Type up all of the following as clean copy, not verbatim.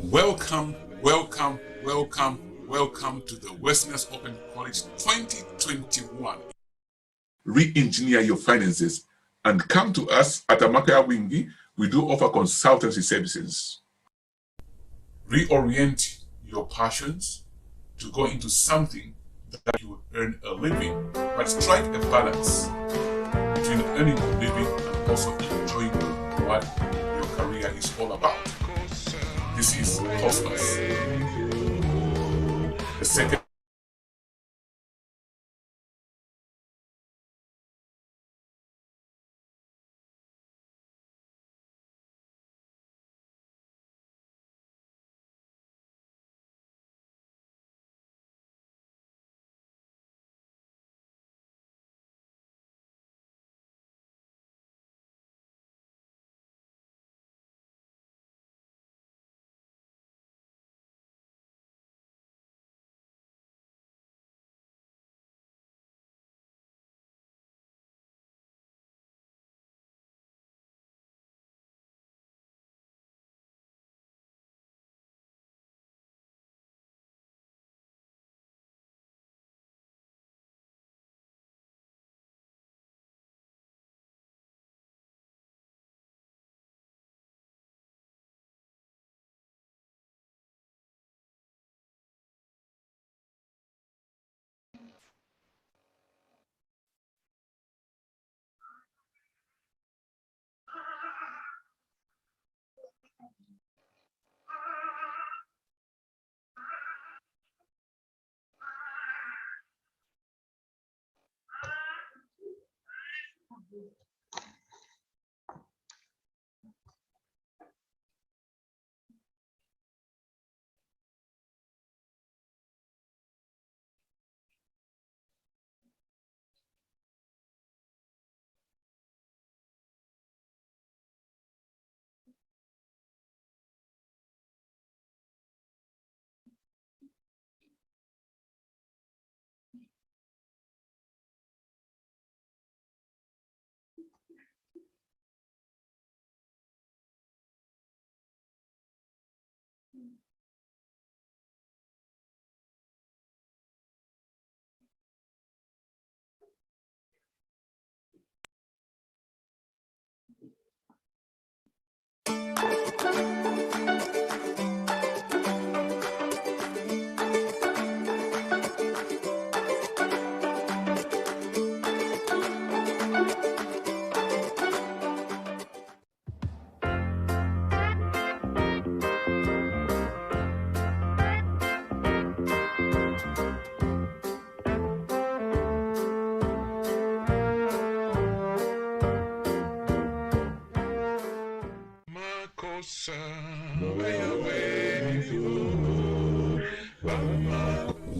Welcome, welcome, welcome, welcome to the Westerners Open College 2021. Re-engineer your finances and come to us at Amakaya Wingi. We do offer consultancy services. Reorient your passions to go into something that you earn a living, but strike a balance between earning a living and also enjoying what your career is all about. This is Cosmos. The second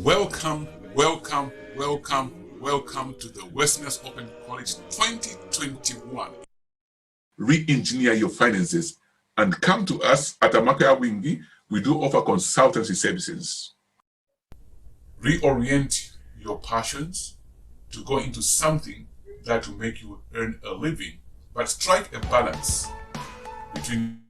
Welcome, welcome, welcome, welcome to the Westerners Open College 2021. Re-engineer your finances and come to us at Amakaya Wingi. We do offer consultancy services. Reorient your passions to go into something that will make you earn a living, but strike a balance between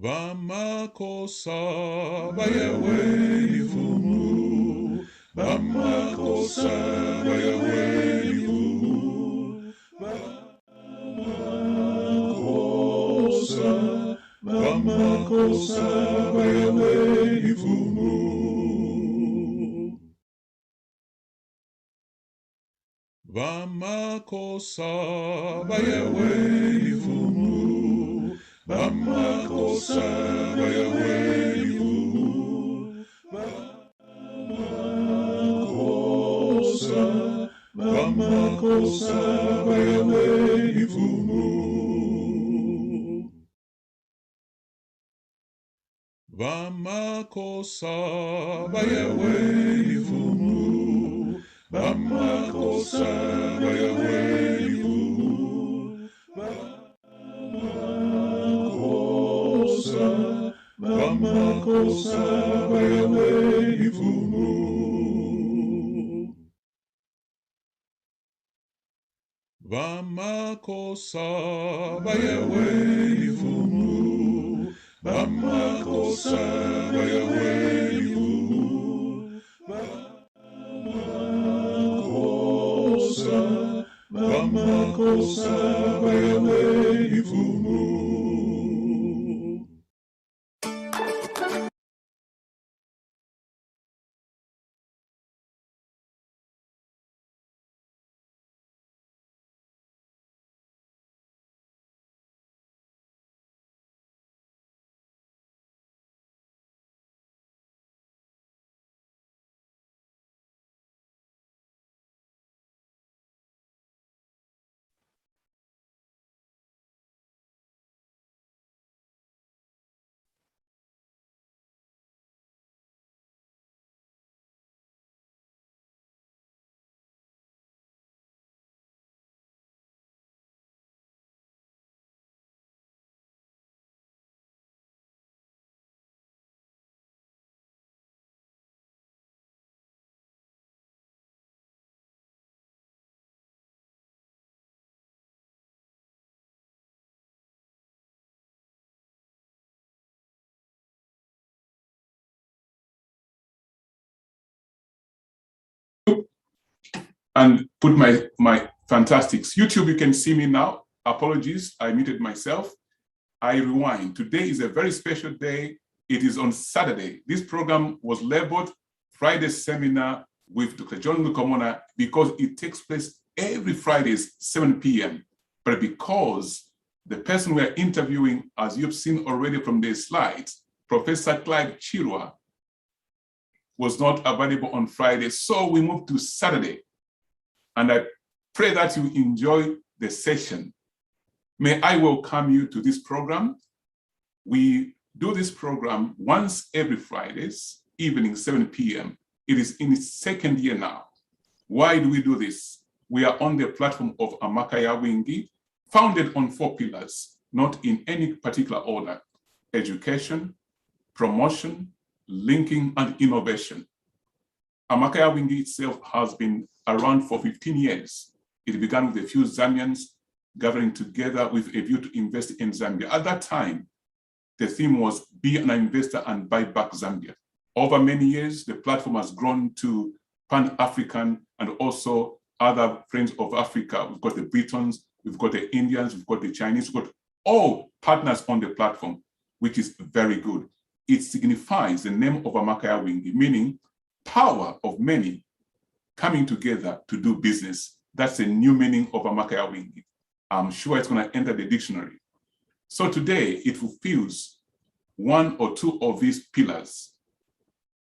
Vamakosa bayaweni fumu, Vamakosa bayaweni fumu, Vamakosa bayaweni fumu. Vamakosa bayaweni fumu, Vamakosa bayaweni fumu, Vamakosa bayaweni fumu, Vamakosa bayaweni fumu, Vamakosa bayaweni fumu, Vamakosa bayaweni fumu. Vamakosa bayaweni fumu, Vamakosa bayaweni fumu, Vamakosa bayaweni fumu. And put my fantastics. YouTube, you can see me now. Apologies, I muted myself. I rewind. Today is a very special day. It is on Saturday. This program was labeled Friday Seminar with Dr. John Lukomona because it takes place every Fridays, 7 p.m. But because the person we are interviewing, as you've seen already from the slides, Professor Clive Chirwa, was not available on Friday, so we moved to Saturday. And I pray that you enjoy the session. May I welcome you to this program. We do this program once every Fridays, evening, 7 p.m. It is in its second year now. Why do we do this? We are on the platform of Amakaya Wingi, founded on 4 pillars, not in any particular order: education, promotion, linking, and innovation. Amakaya Wingi itself has been around for 15 years. It began with a few Zambians gathering together with a view to invest in Zambia. At that time, the theme was be an investor and buy back Zambia. Over many years, the platform has grown to Pan-African and also other friends of Africa. We've got the Britons, we've got the Indians, we've got the Chinese, we've got all partners on the platform, which is very good. It signifies the name of Amakaya Wingi, meaning power of many coming together to do business. That's a new meaning of Amakaya Wingi. I'm sure it's going to enter the dictionary. So today it fulfills one or two of these pillars: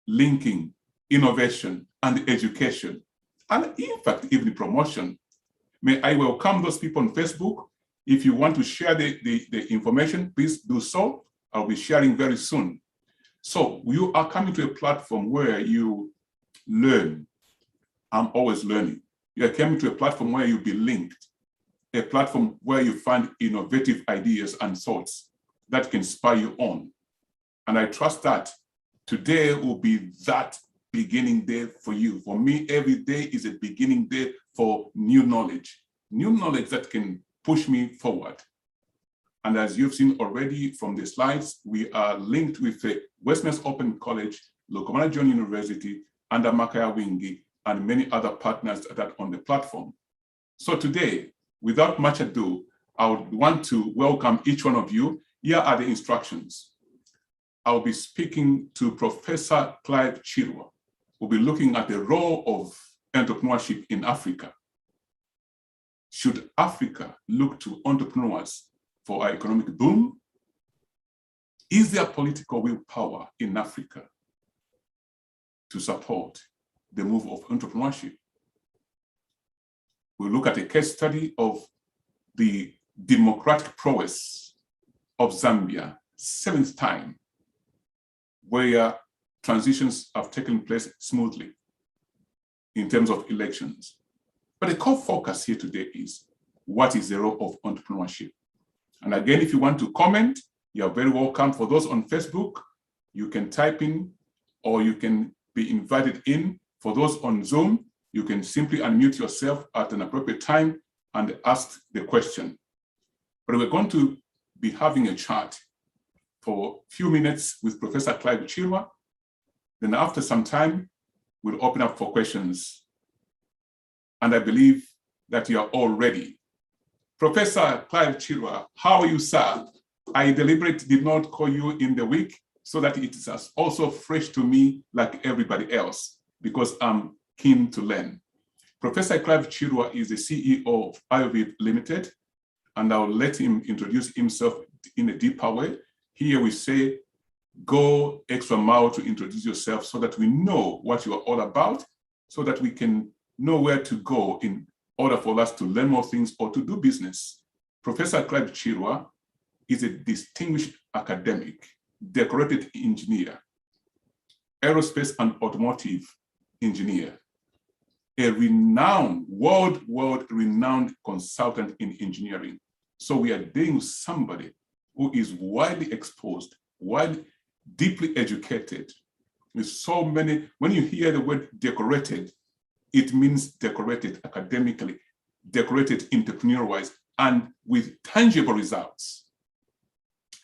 linking, innovation, and education, and in fact, even promotion. May I welcome those people on Facebook. If you want to share the information, please do so. I'll be sharing very soon. So you are coming to a platform where you learn. I'm always learning. You are coming to a platform where you'll be linked, a platform where you find innovative ideas and thoughts that can spur you on. And I trust that today will be that beginning day for you. For me, every day is a beginning day for new knowledge that can push me forward. And as you've seen already from the slides, we are linked with the Westminster Open College, Lokomana John University, and Amakaya Wingi, and many other partners that are on the platform. So today, without much ado, I would want to welcome each one of you. Here are the instructions. I'll be speaking to Professor Clive Chirwa. We'll be looking at the role of entrepreneurship in Africa. Should Africa look to entrepreneurs for our economic boom? Is there political willpower in Africa to support the move of entrepreneurship? We'll look at a case study of the democratic prowess of Zambia, 7th time, where transitions have taken place smoothly in terms of elections. But the core focus here today is, what is the role of entrepreneurship? And again, if you want to comment, you're very welcome. For those on Facebook, you can type in or you can be invited in. For those on Zoom, you can simply unmute yourself at an appropriate time and ask the question. But we're going to be having a chat for a few minutes with Professor Clive Chirwa. Then after some time, we'll open up for questions. And I believe that you are all ready. Professor Clive Chirwa, how are you, sir? I deliberately did not call you in the week so that it is also fresh to me like everybody else, because I'm keen to learn. Professor Clive Chirwa is the CEO of IOV Limited, and I'll let him introduce himself in a deeper way. Here we say, go extra mile to introduce yourself so that we know what you are all about, so that we can know where to go in order for us to learn more things or to do business. Professor Clive Chirwa is a distinguished academic, decorated engineer, aerospace and automotive engineer, a renowned, world-renowned consultant in engineering. So we are dealing with somebody who is widely exposed, deeply educated, with so many. When you hear the word decorated, it means decorated academically, decorated entrepreneur-wise, and with tangible results.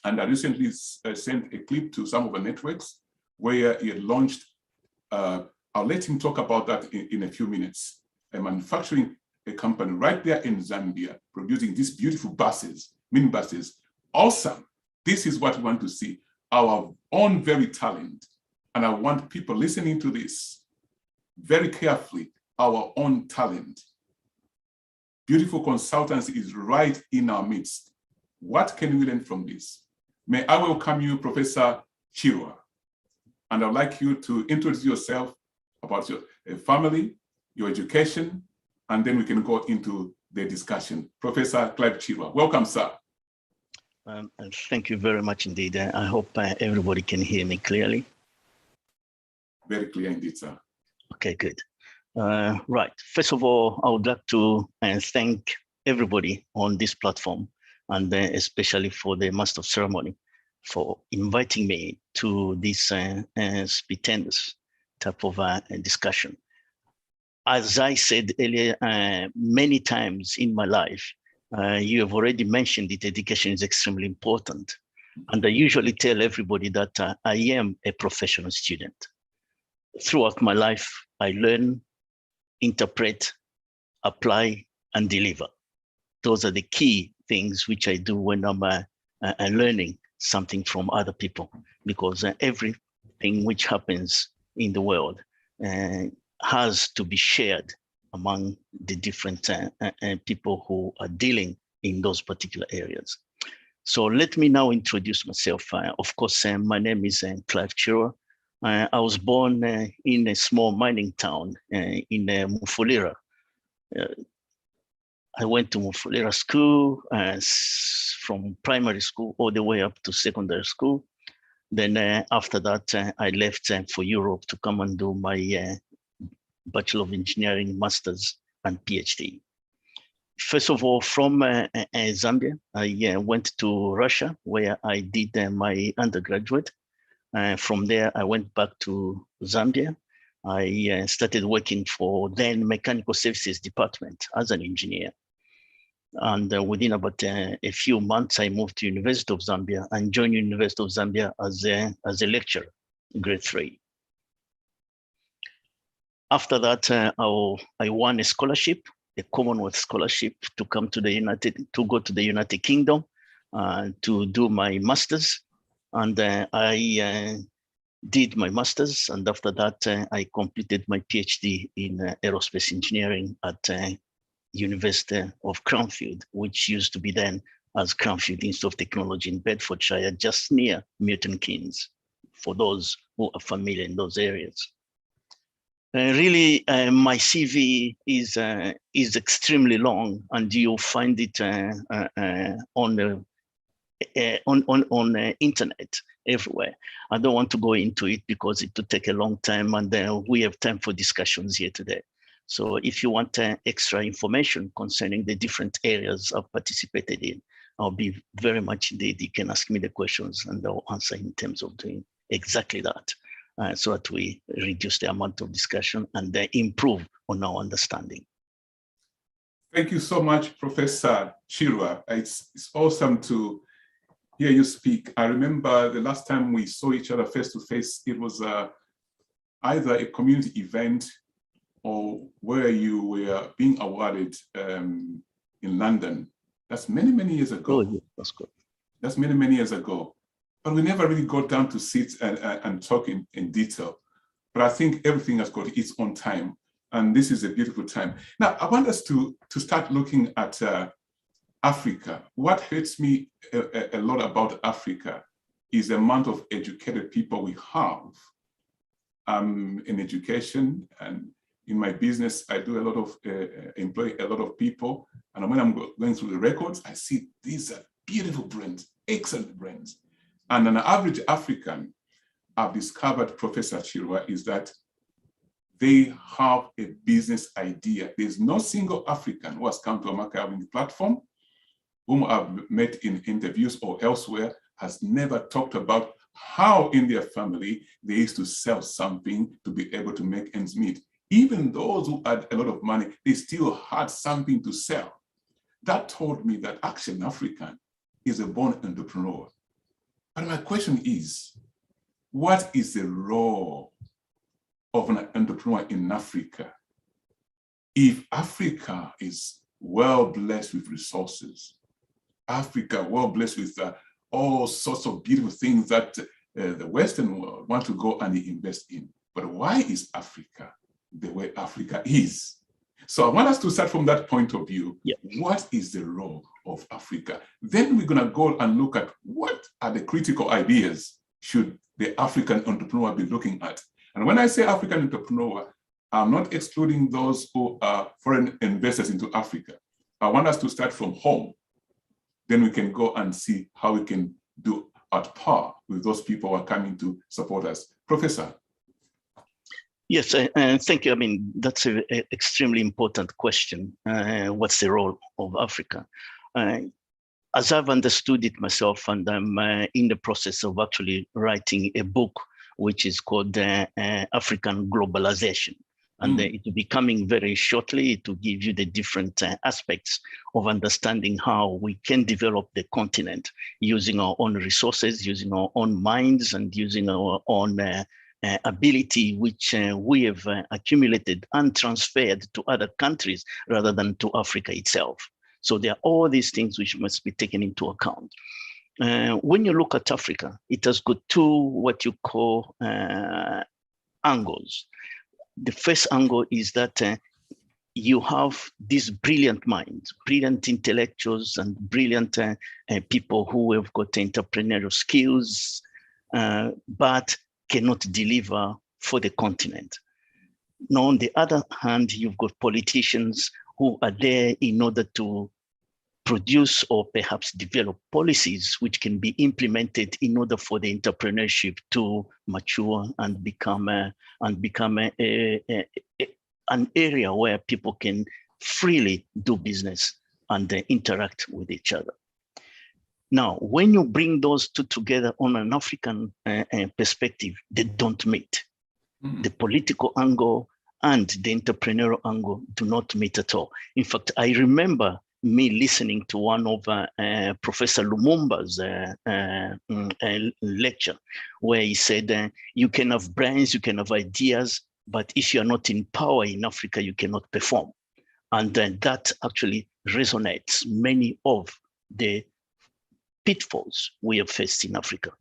And I recently sent a clip to some of the networks where he had launched, I'll let him talk about that in a few minutes, a manufacturing company right there in Zambia, producing these beautiful buses, minibuses. Awesome. This is what we want to see, our own very talent. And I want people listening to this very carefully, our own talent. Beautiful consultancy is right in our midst. What can we learn from this? May I welcome you, Professor Chirwa. And I'd like you to introduce yourself about your family, your education, and then we can go into the discussion. Professor Clive Chirwa, welcome, sir. And thank you very much indeed. I hope everybody can hear me clearly. Very clear indeed, sir. Okay, good. Right. First of all, I would like to thank everybody on this platform, and especially for the Master of Ceremony for inviting me to this stupendous type of discussion. As I said earlier, many times in my life, you have already mentioned that education is extremely important. And I usually tell everybody that I am a professional student. Throughout my life, I learn, interpret, apply, and deliver. Those are the key things which I do when I'm learning something from other people, because everything which happens in the world has to be shared among the different people who are dealing in those particular areas. So let me now introduce myself. Of course, my name is Clive Chirwa. I was born in a small mining town in Mufulira. I went to Mufulira school from primary school all the way up to secondary school. Then after that, I left for Europe to come and do my Bachelor of Engineering, Masters, and PhD. First of all, from Zambia, I went to Russia, where I did my undergraduate. From there, I went back to Zambia. I started working for then Mechanical Services Department as an engineer. And within about a few months, I moved to University of Zambia and joined University of Zambia as a lecturer, grade 3. After that, I won a scholarship, a Commonwealth scholarship, to come to go to the United Kingdom to do my master's. And I did my master's, and after that, I completed my PhD in aerospace engineering at University of Cranfield, which used to be then as Cranfield Institute of Technology in Bedfordshire, just near Milton Keynes, for those who are familiar in those areas. Really, my CV is extremely long, and you'll find it on the internet everywhere. I don't want to go into it because it would take a long time, and we have time for discussions here today. So if you want extra information concerning the different areas I've participated in, I'll be very much indeed. You can ask me the questions and I'll answer in terms of doing exactly that, so that we reduce the amount of discussion and improve on our understanding. Thank you so much, Professor Chirwa. It's awesome to hear you speak. I remember the last time we saw each other face to face, it was either a community event or where you were being awarded in London. That's many, many years ago. Oh, yeah, that's good. That's many, many years ago. But we never really got down to sit and talk in detail. But I think everything has got its own time. And this is a beautiful time. Now, I want us to start looking at Africa. What hurts me a lot about Africa is the amount of educated people we have in education. And in my business, I do a lot of, employ a lot of people. And when I'm going through the records, I see these are beautiful brains, excellent brains. And an average African, I've discovered, Professor Chirwa, is that they have a business idea. There's no single African who has come to America having the platform, whom I've met in interviews or elsewhere, has never talked about how in their family they used to sell something to be able to make ends meet. Even those who had a lot of money, they still had something to sell. That told me that actually an African is a born entrepreneur. But my question is, what is the role of an entrepreneur in Africa? If Africa is well blessed with resources, Africa well blessed with all sorts of beautiful things that the Western world want to go and invest in. But why is Africa the way Africa is? So I want us to start from that point of view. Yeah. What is the role of Africa? Then we're going to go and look at what are the critical ideas should the African entrepreneur be looking at. And when I say African entrepreneur, I'm not excluding those who are foreign investors into Africa. I want us to start from home. Then we can go and see how we can do at par with those people who are coming to support us. Professor. Yes, and thank you. I mean, that's an extremely important question. What's the role of Africa? As I've understood it myself, and I'm in the process of actually writing a book, which is called African Globalization. And it will be coming very shortly. It will give you the different aspects of understanding how we can develop the continent using our own resources, using our own minds, and using our own ability, which we have accumulated and transferred to other countries rather than to Africa itself. So there are all these things which must be taken into account. When you look at Africa, it has got two what you call angles. The first angle is that you have these brilliant minds, brilliant intellectuals, and brilliant people who have got entrepreneurial skills, but cannot deliver for the continent. Now, on the other hand, you've got politicians who are there in order to produce or perhaps develop policies which can be implemented in order for the entrepreneurship to mature and become an area where people can freely do business and interact with each other. Now, when you bring those two together on an African perspective, they don't meet. The political angle and the entrepreneurial angle do not meet at all. In fact, I remember me listening to one of Professor Lumumba's lecture, where he said, you can have brains, you can have ideas, but if you're not in power in Africa, you cannot perform. And then that actually resonates many of the pitfalls we have faced in Africa.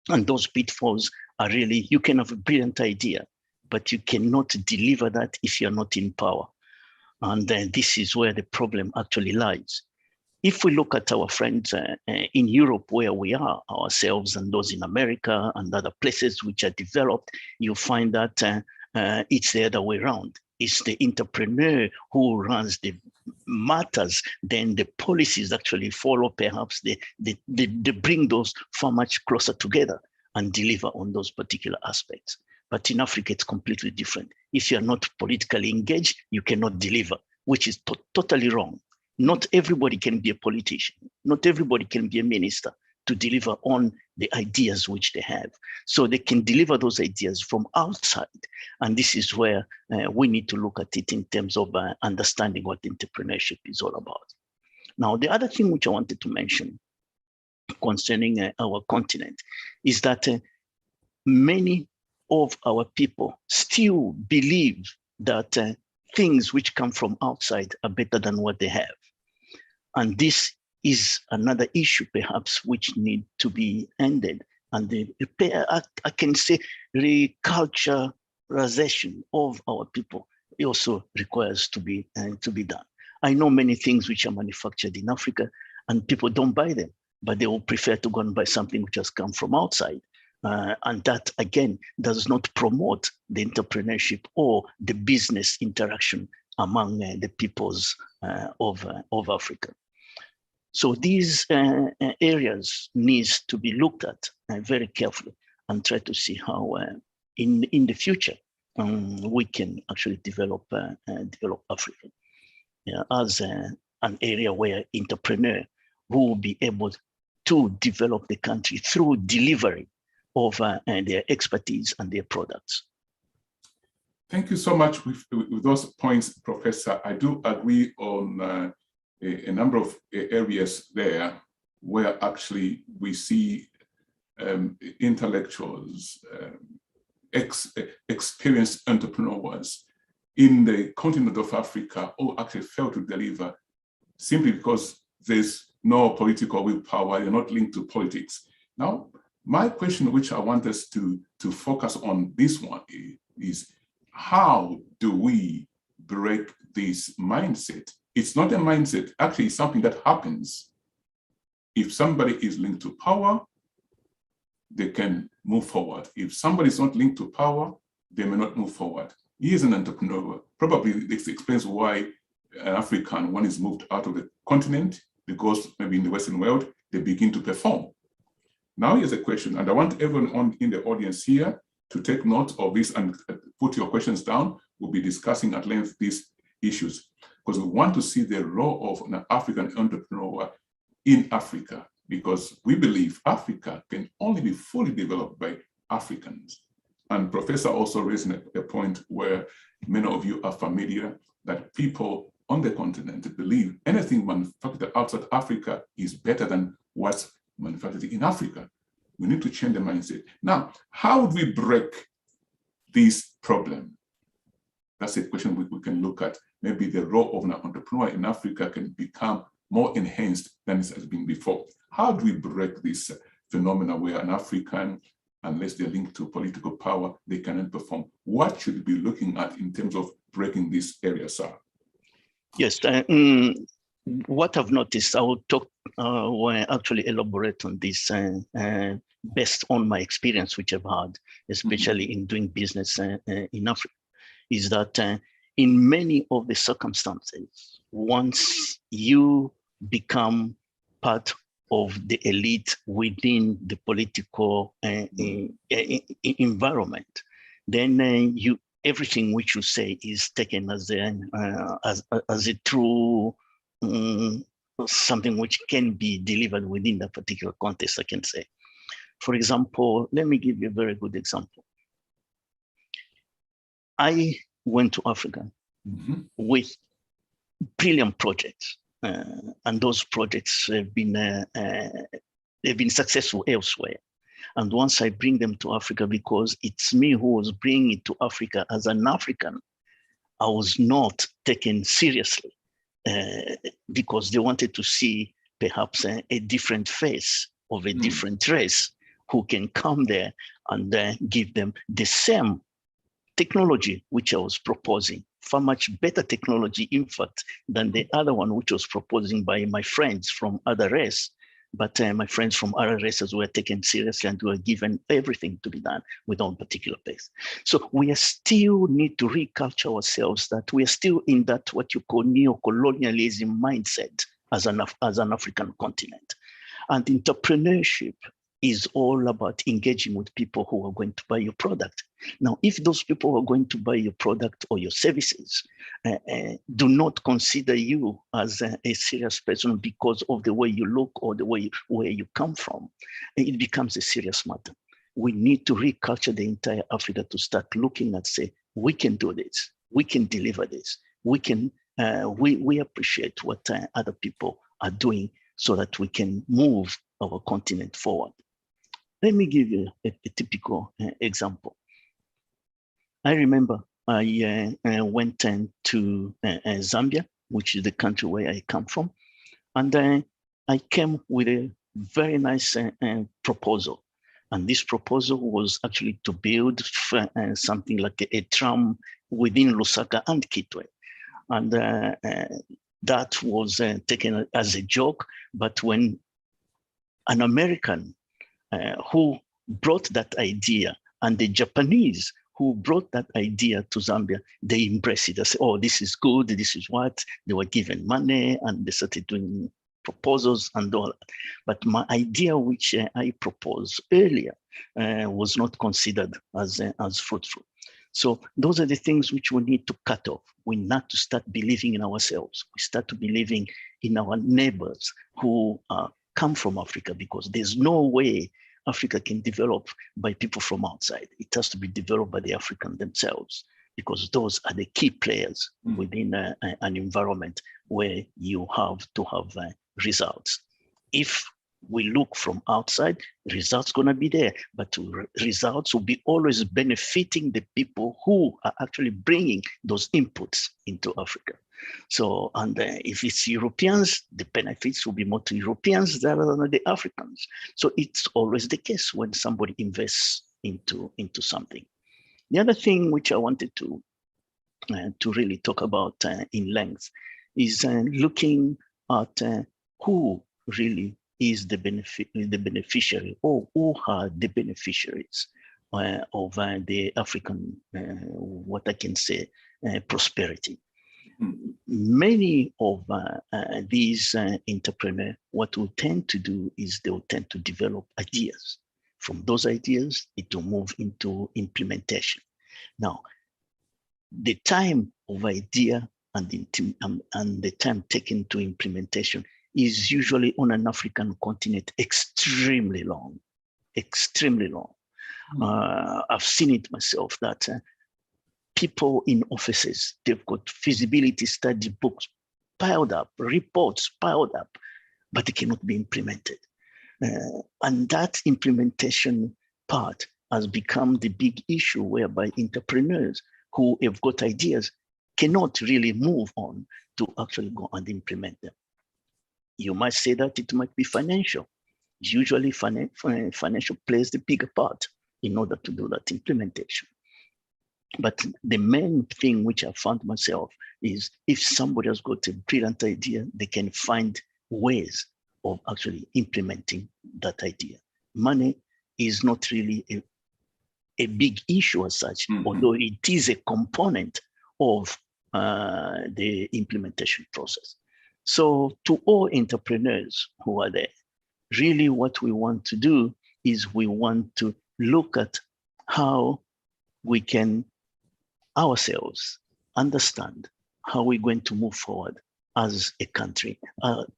And those pitfalls are really, you can have a brilliant idea, but you cannot deliver that if you're not in power. And then this is where the problem actually lies. If we look at our friends in Europe, where we are ourselves, and those in America and other places which are developed, you find that it's the other way around. It's the entrepreneur who runs the matters, then the policies actually follow. Perhaps they bring those far much closer together and deliver on those particular aspects. But in Africa, it's completely different. If you're not politically engaged, you cannot deliver, which is totally wrong. Not everybody can be a politician. Not everybody can be a minister to deliver on the ideas which they have. So they can deliver those ideas from outside. And this is where we need to look at it in terms of understanding what entrepreneurship is all about. Now, the other thing which I wanted to mention concerning our continent is that many of our people still believe that things which come from outside are better than what they have. And this is another issue, perhaps, which need to be ended. And I can say reculturalization of our people also requires to be done. I know many things which are manufactured in Africa and people don't buy them, but they will prefer to go and buy something which has come from outside. And that, again, does not promote the entrepreneurship or the business interaction among the peoples of Africa. So these areas needs to be looked at very carefully and try to see how in the future we can actually develop Africa as an area where entrepreneurs will be able to develop the country through delivery of their expertise and their products. Thank you so much with those points, Professor. I do agree on a number of areas there where actually we see intellectuals, experienced entrepreneurs in the continent of Africa who actually fail to deliver simply because there's no political willpower, you're not linked to politics. Now, my question, which I want us to focus on this one is how do we break this mindset? It's not a mindset, actually it's something that happens. If somebody is linked to power, they can move forward. If somebody is not linked to power, they may not move forward. He is an entrepreneur. Probably this explains why an African, when is moved out of the continent, because maybe in the Western world, they begin to perform. Now here's a question, and I want everyone in the audience here to take note of this and put your questions down. We'll be discussing at length these issues because we want to see the role of an African entrepreneur in Africa, because we believe Africa can only be fully developed by Africans. And Professor also raised a point where many of you are familiar that people on the continent believe anything manufactured outside Africa is better than what's manufactured in Africa. We need to change the mindset. Now, how would we break this problem? That's a question we can look at. Maybe the role of an entrepreneur in Africa can become more enhanced than it has been before. How do we break this phenomena where an African, unless they're linked to political power, they cannot perform? What should we be looking at in terms of breaking this area, sir? Yes, what I've noticed, I will talk, actually elaborate on this based on my experience, which I've had, especially in doing business in Africa, is that in many of the circumstances, once you become part of the elite within the political environment, then everything which you say is taken as a true something which can be delivered within that particular context, I can say. For example, let me give you a very good example. I went to Africa with brilliant projects, and those projects have been they've been successful elsewhere. And once I bring them to Africa, because it's me who was bringing it to Africa as an African, I was not taken seriously because they wanted to see perhaps a different face of a different race who can come there and give them the same technology which I was proposing, far much better technology, in fact, than the other one which was proposing by my friends from other race. But my friends from other races were taken seriously and were given everything to be done with one particular pace. So we are still need to reculture ourselves that we are still in that what you call neo-colonialism mindset as an African continent. And entrepreneurship is all about engaging with people who are going to buy your product. Now, if those people who are going to buy your product or your services do not consider you as a serious person because of the way you look or the way where you come from, it becomes a serious matter. We need to reculture the entire Africa to start looking at, say, we can do this, we can deliver this, we can, we appreciate what other people are doing so that we can move our continent forward. Let me give you a typical example. I remember I went to Zambia, which is the country where I come from, and I came with a very nice proposal. And this proposal was actually to build something like a tram within Lusaka and Kitwe. And that was taken as a joke, but when an American who brought that idea and the Japanese who brought that idea to Zambia, they embraced it. They said, oh, this is good, this is what, they were given money and they started doing proposals and all that. But my idea, which I proposed earlier, was not considered as fruitful. So those are the things which we need to cut off. We need to start believing in ourselves. We start to believing in our neighbors who come from Africa, because there's no way Africa can develop by people from outside. It has to be developed by the Africans themselves, because those are the key players within an environment where you have to have results. If we look from outside, results going to be there, but results will be always benefiting the people who are actually bringing those inputs into Africa. So, and if it's Europeans, the benefits will be more to Europeans rather than the Africans. So it's always the case when somebody invests into something. The other thing which I wanted to really talk about in length is looking at who really is the beneficiary, or who are the beneficiaries of the African, what I can say, prosperity. Many of these entrepreneurs, what we tend to do is they will tend to develop ideas. From those ideas, it will move into implementation. Now, the time of idea and the time taken to implementation is usually on an African continent extremely long, extremely long. I've seen it myself that people in offices, they've got feasibility study books piled up, reports piled up, but they cannot be implemented. And that implementation part has become the big issue, whereby entrepreneurs who have got ideas cannot really move on to actually go and implement them. You might say that it might be financial. Usually financial plays the bigger part in order to do that implementation. But the main thing which I found myself is, if somebody has got a brilliant idea, they can find ways of actually implementing that idea. Money is not really a big issue as such, although it is a component of the implementation process. So to all entrepreneurs who are there, really what we want to do is we want to look at how we can ourselves understand how we're going to move forward as a country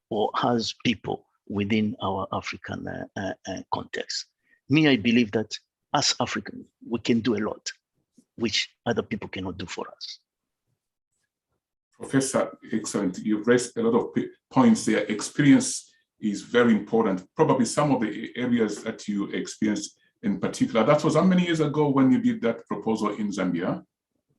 or as people within our African context. Me, I believe that as Africans, we can do a lot, which other people cannot do for us. Professor, excellent. You've raised a lot of points there. Experience is very important. Probably some of the areas that you experienced in particular. That was how many years ago when you did that proposal in Zambia?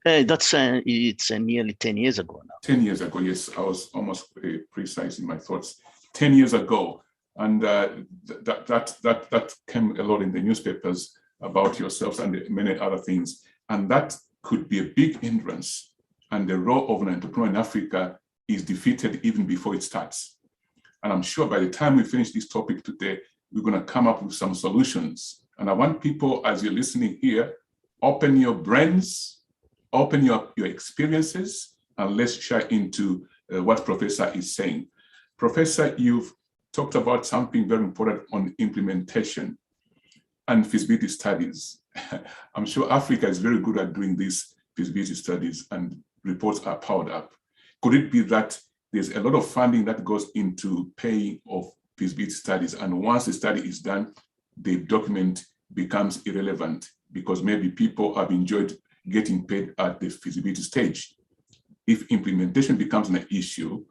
It's nearly 10 years ago now. 10 years ago, yes. I was almost precise in my thoughts. 10 years ago. And that came a lot in the newspapers about yourselves and many other things. And that could be a big hindrance. And the role of an entrepreneur in Africa is defeated even before it starts. And I'm sure by the time we finish this topic today, we're going to come up with some solutions. And I want people, as you're listening here, open your brains, open your experiences, and let's share into what Professor is saying. Professor, you've talked about something very important on implementation and feasibility studies. I'm sure Africa is very good at doing these feasibility studies, and reports are powered up. Could it be that there's a lot of funding that goes into paying of feasibility studies, and once the study is done, the document becomes irrelevant because maybe people have enjoyed getting paid at the feasibility stage? If implementation becomes an issue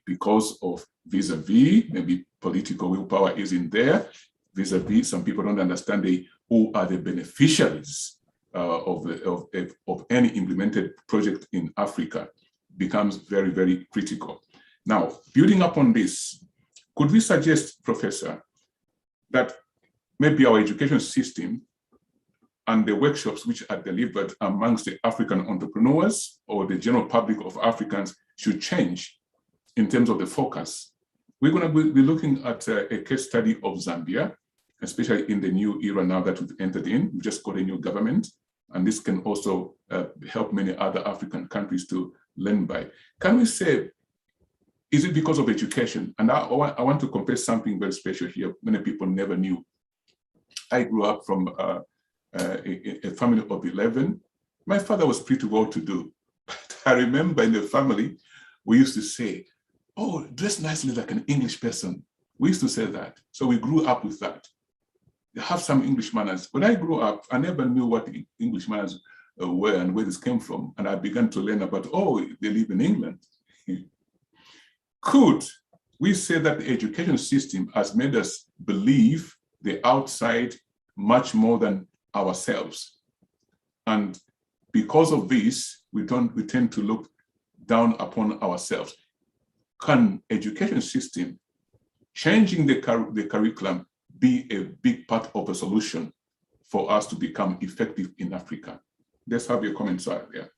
because of vis-a-vis, maybe political willpower isn't there, vis-a-vis some people don't understand who are the beneficiaries of any implemented project in Africa, becomes very, very critical. Now, building up on this, could we suggest, Professor, that maybe our education system and the workshops which are delivered amongst the African entrepreneurs or the general public of Africans should change in terms of the focus? We're going to be looking at a case study of Zambia, especially in the new era now that we've entered in. We just got a new government, and this can also help many other African countries to learn by. Can we say, is it because of education? And I want to compare something very special here. Many people never knew. I grew up from a family of 11. My father was pretty well-to-do. But I remember in the family, we used to say, "Oh, dress nicely like an English person." We used to say that. So we grew up with that. They have some English manners. When I grew up, I never knew what English manners were and where this came from. And I began to learn about, oh, they live in England. Could we say that the education system has made us believe the outside much more than ourselves? And because of this, we tend to look down upon ourselves. Can education system changing the curriculum be a big part of a solution for us to become effective in Africa? Let's have your comments there.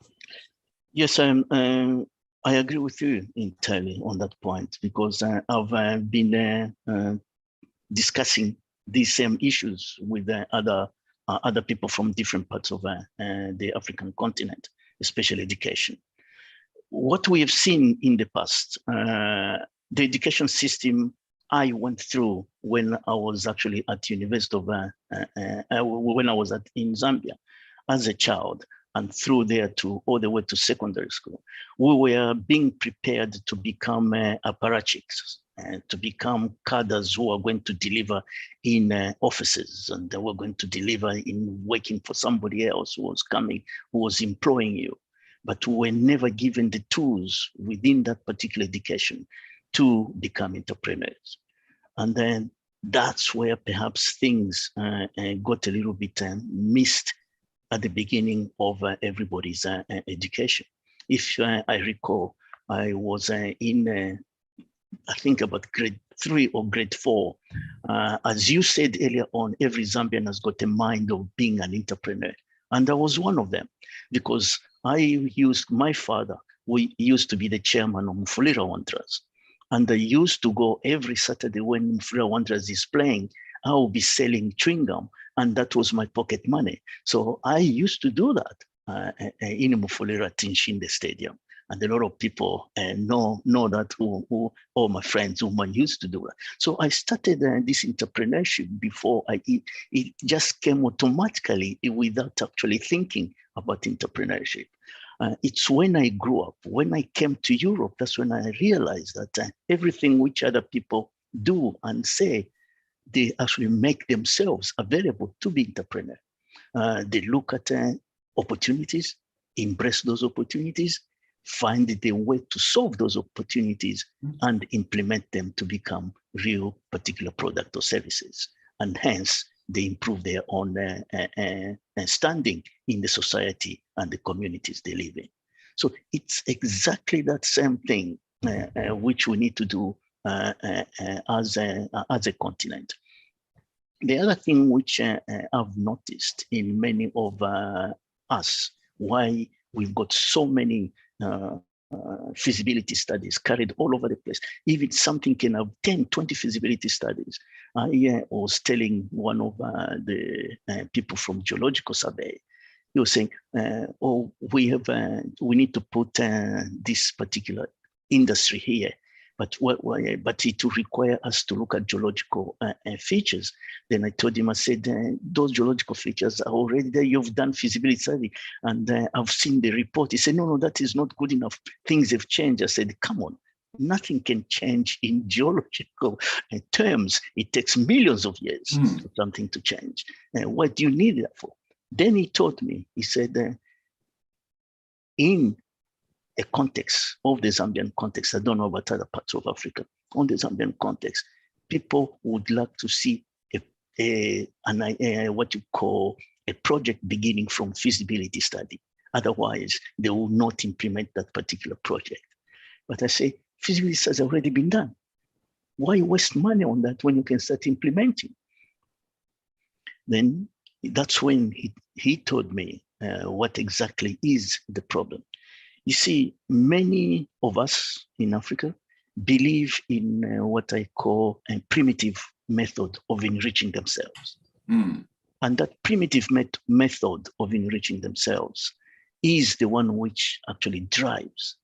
Yes, I agree with you entirely on that point, because I've been discussing these same issues with other people from different parts of the African continent, especially education. What we have seen in the past, the education system I went through when I was actually at University of, when I was in Zambia as a child, and through there all the way to secondary school, we were being prepared to become apparatchiks, to become cadres who are going to deliver in offices, and they were going to deliver in working for somebody else who was coming, who was employing you. But we were never given the tools within that particular education to become entrepreneurs. And then that's where perhaps things got a little bit missed at the beginning of everybody's education. If I recall, I was in, I think about grade 3 or grade 4. As you said earlier on, every Zambian has got a mind of being an entrepreneur. And I was one of them, because my father, we used to be the chairman of Mufulira Wanderers. And I used to go every Saturday when Mufulira Wanderers is playing. I will be selling chewing gum, and that was my pocket money. So I used to do that in Mufulira Tinshinde Stadium. And a lot of people know that, who all my friends whom I used to do that. So I started this entrepreneurship before it just came automatically without actually thinking about entrepreneurship. It's when I grew up, when I came to Europe, that's when I realized that everything which other people do and say, they actually make themselves available to be entrepreneurs. They look at opportunities, embrace those opportunities, find the way to solve those opportunities and implement them to become real particular product or services. And hence, they improve their own standing in the society and the communities they live in. So it's exactly that same thing which we need to do as a continent. The other thing which I've noticed in many of us, why we've got so many feasibility studies carried all over the place. Even something can have 10, 20 feasibility studies. I was telling one of the people from Geological Survey, he was saying, oh, we need to put this particular industry here, but it will require us to look at geological features. Then I told him, I said, those geological features are already there. You've done feasibility study, and I've seen the report. He said, no, that is not good enough. Things have changed. I said, come on. Nothing can change in geological terms. It takes millions of years for something to change. What do you need that for? Then he told me, he said, in a context of the Zambian context, I don't know about other parts of Africa, on the Zambian context, people would like to see what you call a project beginning from feasibility study. Otherwise, they will not implement that particular project. But I say, feasibility study has already been done. Why waste money on that when you can start implementing? Then that's when he told me what exactly is the problem. You see, many of us in Africa believe in what I call a primitive method of enriching themselves. And that primitive method of enriching themselves is the one which actually drives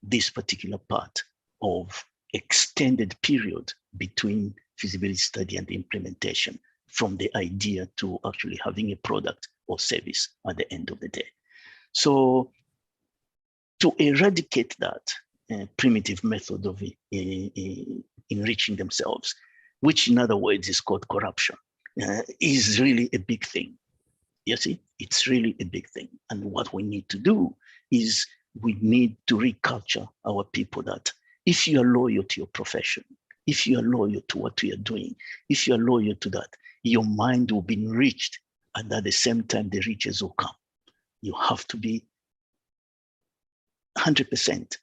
this particular part of extended period between feasibility study and the implementation, from the idea to actually having a product or service at the end of the day. So to eradicate that primitive method of enriching themselves, which in other words is called corruption, is really a big thing. You see, it's really a big thing. And what we need to do is we need to reculture our people that if you are loyal to your profession, if you are loyal to what we are doing, if you are loyal to that, your mind will be enriched, and at the same time, the riches will come. You have to be 100%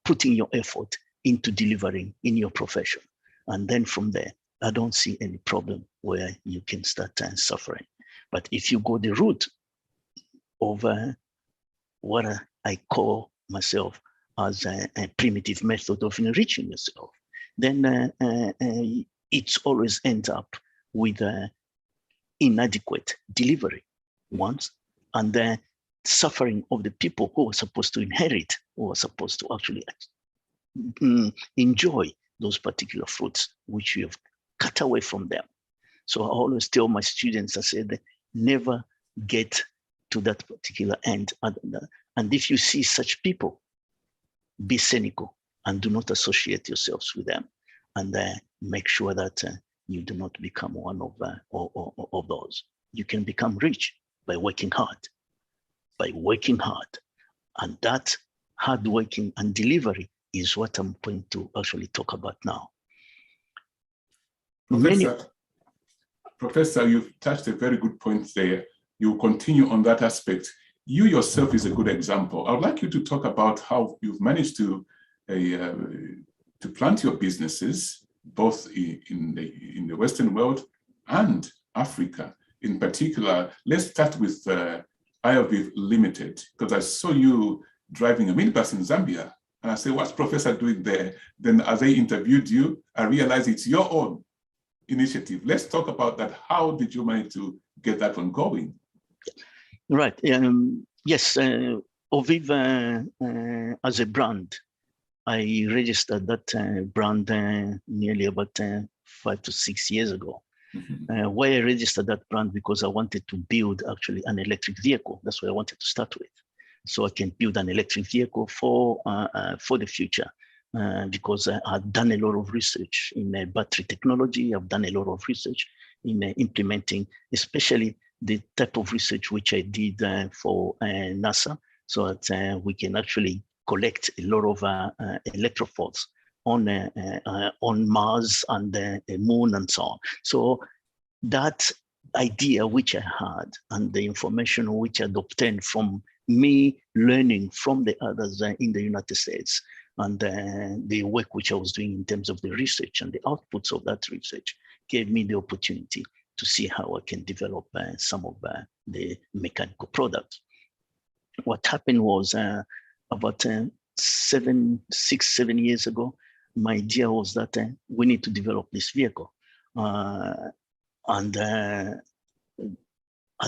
putting your effort into delivering in your profession. And then from there, I don't see any problem where you can start suffering. But if you go the route of what I call myself as a primitive method of enriching yourself, then it's always ends up with inadequate delivery once, and then suffering of the people who are supposed to inherit, who are supposed to actually enjoy those particular fruits which you have cut away from them. So I always tell my students, I said, never get to that particular end. And if you see such people, be cynical and do not associate yourselves with them, and make sure that you do not become one of those. You can become rich by working hard. And that hard working and delivery is what I'm going to actually talk about now. Professor, you've touched a very good point there. You continue on that aspect. You yourself is a good example. I would like you to talk about how you've managed to plant your businesses, both in the Western world and Africa. In particular, let's start with IOV Limited, because I saw you driving a minibus in Zambia. And I said, what's Professor doing there? Then as I interviewed you, I realized it's your own initiative. Let's talk about that. How did you manage to get that one going? Right. Yes, Oviv as a brand, I registered that brand nearly about 5 to 6 years ago. Why I registered that brand, because I wanted to build actually an electric vehicle. That's what I wanted to start with. So I can build an electric vehicle for the future, because I've done a lot of research in battery technology. I've done a lot of research in implementing, especially the type of research which I did for NASA. so that we can actually collect a lot of electroforce on Mars and the Moon and so on. So that idea which I had and the information which I'd obtained from me learning from the others in the United States and the work which I was doing in terms of the research and the outputs of that research gave me the opportunity to see how I can develop some of the mechanical products. What happened was about 7 years ago, my idea was that we need to develop this vehicle. And at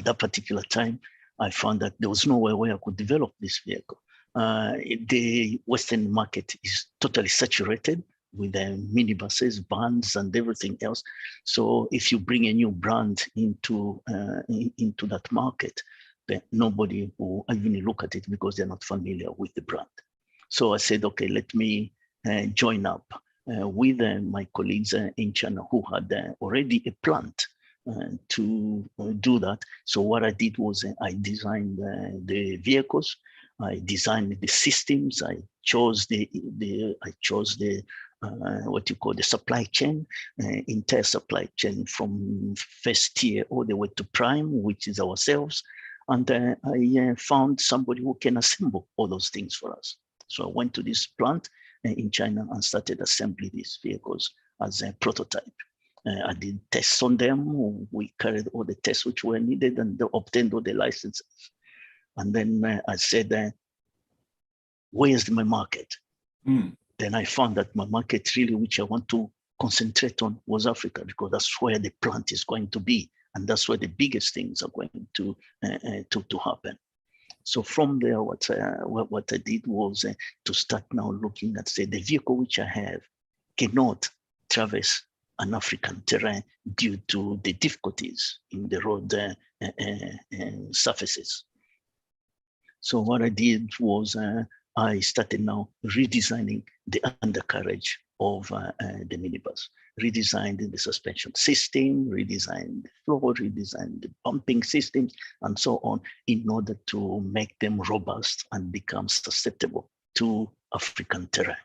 that particular time, I found that there was nowhere where I could develop this vehicle. The Western market is totally saturated with minibuses, vans, and everything else. So if you bring a new brand into that market, then nobody will even look at it because they're not familiar with the brand. So I said, okay, let me join up with my colleagues in China who had already a plant to do that. So what I did was I designed the vehicles, I designed the systems, I chose the what you call the supply chain, entire supply chain from first tier all the way to prime, which is ourselves. And I found somebody who can assemble all those things for us. So I went to this plant in China and started assembling these vehicles as a prototype. I did tests on them. We carried all the tests which were needed and obtained all the licenses. And then I said, where's my market? Then I found that my market really, which I want to concentrate on, was Africa, because that's where the plant is going to be. And that's where the biggest things are going to happen. So from there, what I did was to start now looking at, say, the vehicle which I have cannot traverse an African terrain due to the difficulties in the road surfaces. So what I did was I started now redesigning the undercarriage of the minibus, redesigned the suspension system, redesigned the floor, redesigned the bumping systems, and so on, in order to make them robust and become susceptible to African terrain.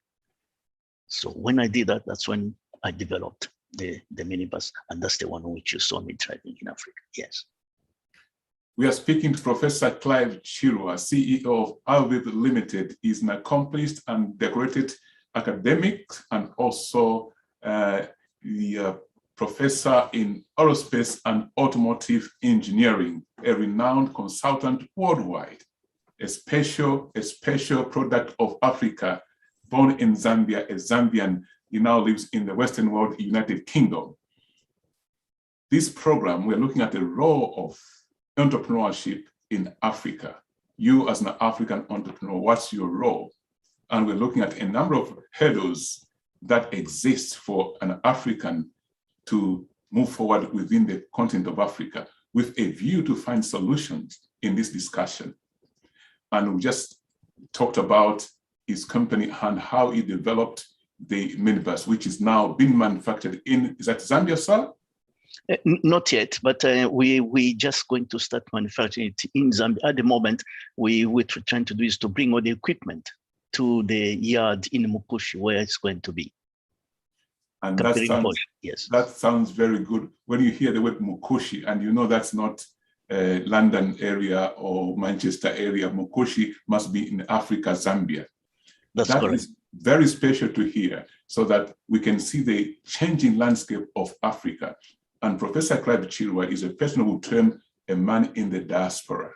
So when I did that, that's when I developed the minibus, and that's the one which you saw me driving in Africa. Yes. We are speaking to Professor Clive Chirwa, CEO of Alvid Limited. He's an accomplished and decorated academic and also the professor in aerospace and automotive engineering, a renowned consultant worldwide, a special product of Africa, born in Zambia, a Zambian. He now lives in the Western world, United Kingdom. This program, we're looking at the role of entrepreneurship in Africa. You as an African entrepreneur, what's your role? And we're looking at a number of hurdles that exist for an African to move forward within the continent of Africa with a view to find solutions in this discussion. And we just talked about his company and how he developed the minibus, which is now being manufactured in, is that Zambia, sir? Not yet, but we just going to start manufacturing it in Zambia. At the moment, what we're trying to do is to bring all the equipment to the yard in Mukushi, where it's going to be. And that sounds very good. When you hear the word Mukushi, and you know that's not London area or Manchester area, Mukushi must be in Africa, Zambia. That's that correct. Is very special to hear, so that we can see the changing landscape of Africa. And Professor Clive Chirwa is a person who will turn a man in the diaspora.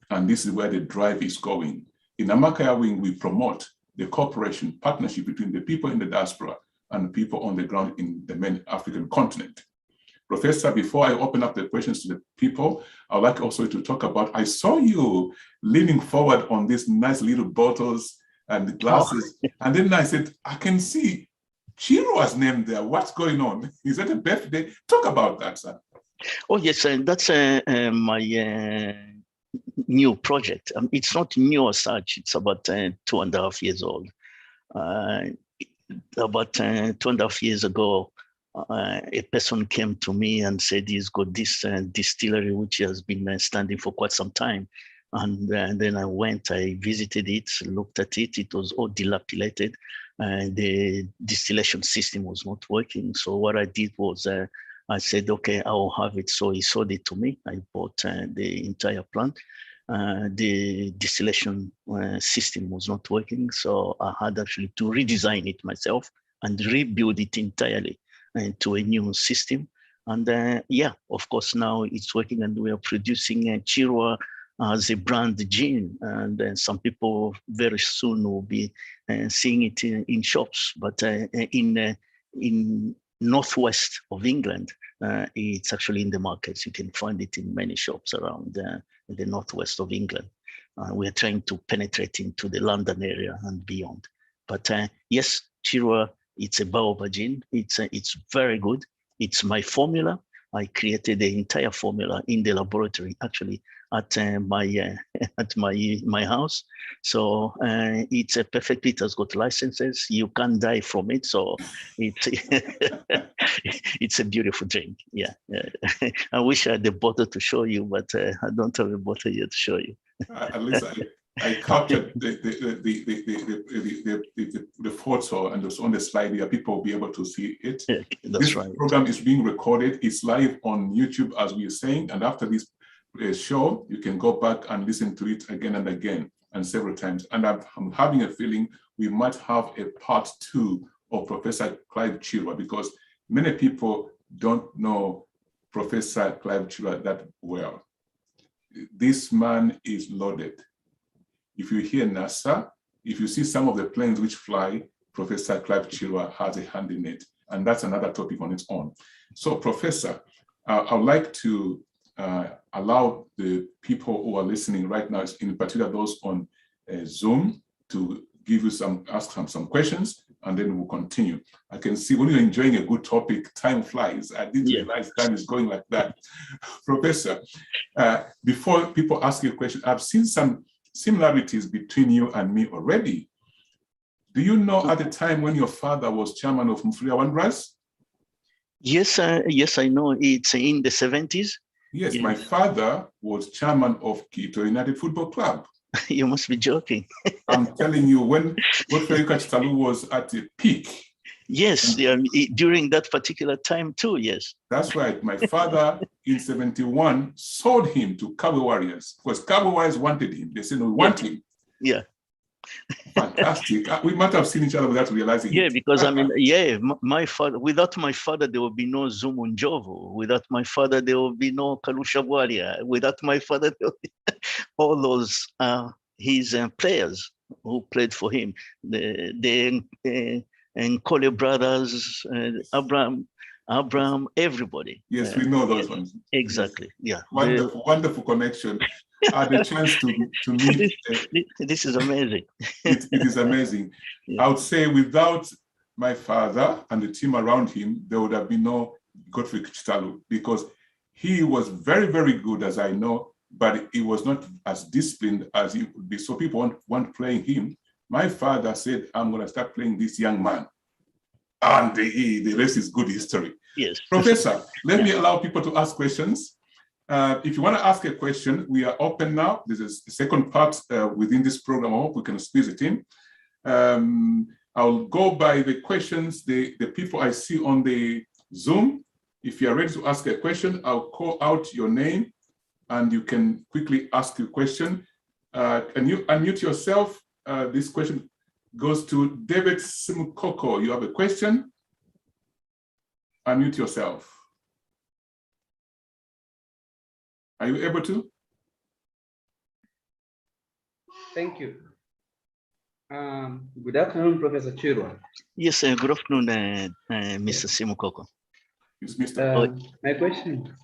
And this is where the drive is going. In Amakaya Wing, we promote the cooperation, partnership between the people in the diaspora and people on the ground in the main African continent. Professor, before I open up the questions to the people, I would like also to talk about, I saw you leaning forward on these nice little bottles and the glasses. Oh. And then I said, I can see Chirwa's name there. What's going on? Is that a birthday? Talk about that, sir. Oh, yes, that's my new project. It's not new as such. It's about 2.5 years old. About 2.5 years ago, a person came to me and said he's got this distillery which has been standing for quite some time. And then I visited it, looked at it. It was all dilapidated. The distillation system was not working. So what I did was I said, okay, I'll have it. So he sold it to me. I bought the entire plant. The distillation system was not working. So I had actually to redesign it myself and rebuild it entirely into a new system. And yeah, of course, now it's working and we are producing Chirwa as a brand gin. And some people very soon will be seeing it in shops. But in northwest of England, it's actually in the markets. You can find it in many shops around the northwest of England. We're trying to penetrate into the London area and beyond. But yes, Chirwa, it's a baobab gin. It's very good. It's my formula. I created the entire formula in the laboratory, actually, at my house. So it's a perfect. It has got licenses. You can't die from it. So it's it's a beautiful drink. Yeah. I wish I had the bottle to show you, but I don't have a bottle yet to show you. At least I captured the photo and it's on the slide here. People will be able to see it. Yeah, that's this right. program is being recorded. It's live on YouTube, as we are saying. And after this show, you can go back and listen to it again and again and several times. And I'm having a feeling we might have a part 2 of Professor Clive Chirwa, because many people don't know Professor Clive Chirwa that well. This man is loaded. If you hear NASA, if you see some of the planes which fly, Professor Clive Chirwa has a hand in it. And that's another topic on its own. So, Professor, I would like to allow the people who are listening right now, in particular those on Zoom, to give you ask some questions, and then we'll continue. I can see when you're enjoying a good topic, time flies. I didn't realize time is going like that. Professor, before people ask you a question, I've seen some similarities between you and me already. Do you know at the time when your father was chairman of Mfulia Wanderers? Yes, yes, I know. It's in the 70s. Yes, my father was chairman of Quito United Football Club. You must be joking. I'm telling you, when Godfrey Kachitalu was at the peak. Yes, during that particular time too, yes. That's right. My father in 71 sold him to Cabo Warriors because Cabo Warriors wanted him. They said, no, we want him. Yeah. Fantastic. We might have seen each other without realizing it. Yeah, because I mean, yeah, my father, without my father, there will be no Zumu Njovu. Without my father, there will be no Kalusha Bwalia. Without my father, there will be all those his players who played for him. The Nkole brothers, Abraham, everybody. Yes, we know those ones. Exactly. Yes. Yeah. Wonderful connection. I had a chance to meet. This is amazing. It is amazing. Yeah. I would say without my father and the team around him, there would have been no Godfrey Kachitalu, because he was very, very good, as I know, but he was not as disciplined as he would be. So people weren't playing him. My father said, I'm going to start playing this young man. And the rest is good history. Yes. Professor, let me allow people to ask questions. If you want to ask a question, we are open now. This is the second part within this program. I hope we can squeeze it in. I'll go by the questions, the people I see on the Zoom. If you are ready to ask a question, I'll call out your name and you can quickly ask your question. Can you unmute yourself? This question goes to David Simukoko. You have a question? Unmute yourself. Are you able to? Thank you. Good afternoon, Professor Chirwa. Yes, good afternoon, Mr. Simukoko. Yes, Mr. My question.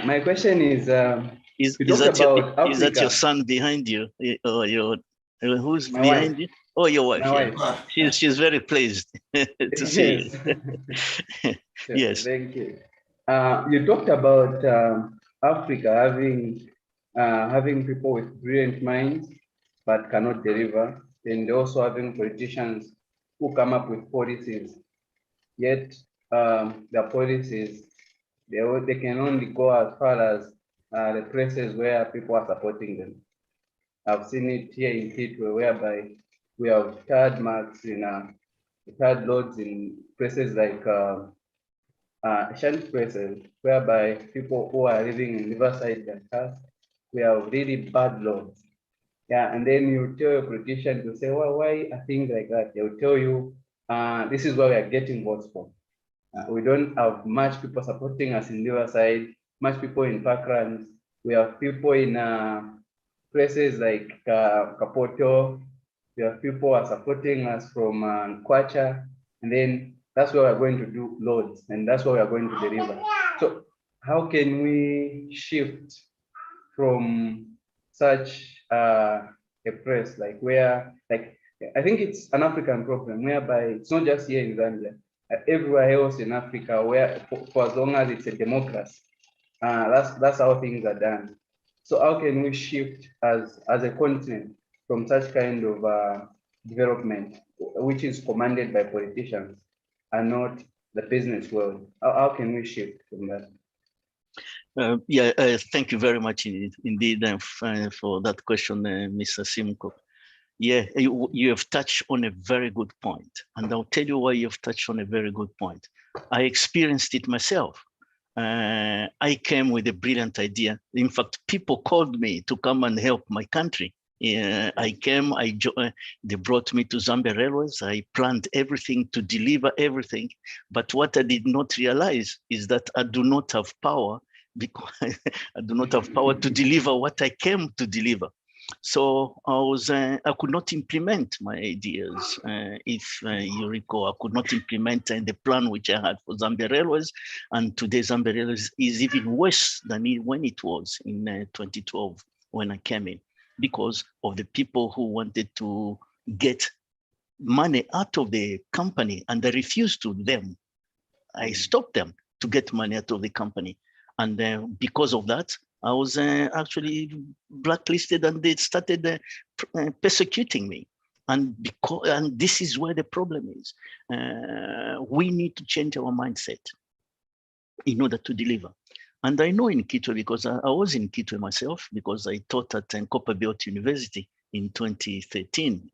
My question is that your son behind you, or who's my behind wife. you? Oh, your wife. My yeah. wife. She's very pleased to see you. Sure, yes. Thank you. You talked about Africa having people with brilliant minds but cannot deliver, and also having politicians who come up with policies, yet the policies they can only go as far as the places where people are supporting them. I've seen it here in Kitwe, whereby we have third marks in third loads in places like shunt places, whereby people who are living in Riverside and Cass, we have really bad loads. Yeah, and then you tell a politician to say, well, why are things like that? They'll tell you, this is where we are getting votes from. We don't have much people supporting us in Riverside, much people in parklands. We have people in places like Kapoto. We have people who are supporting us from Kwacha, and then that's where we're going to do loads, and that's what we are going to deliver. So how can we shift from such a place, like where, like, I think it's an African problem, whereby it's not just here in Zambia, everywhere else in Africa, where for as long as it's a democracy, that's how things are done. So how can we shift as a continent from such kind of development, which is commanded by politicians and not the business world? How can we shift from that? Thank you very much indeed for that question, Mr. Simko. Yeah, you have touched on a very good point, and I'll tell you why you've touched on a very good point. I experienced it myself. I came with a brilliant idea. In fact, people called me to come and help my country. I came, they brought me to Zambia Railways. I planned everything to deliver everything. But what I did not realize is that I do not have power, because I do not have power to deliver what I came to deliver. So I could not implement my ideas. If you recall, I could not implement the plan which I had for Zambia Railways, and today Zambia Railways is even worse than when it was in 2012 when I came in, because of the people who wanted to get money out of the company, and I refused to them. I stopped them to get money out of the company, and because of that, I was actually blacklisted, and they started persecuting me. And this is where the problem is. We need to change our mindset in order to deliver. And I know in Kitwe, because I was in Kitwe myself, because I taught at Copperbelt University in 2013,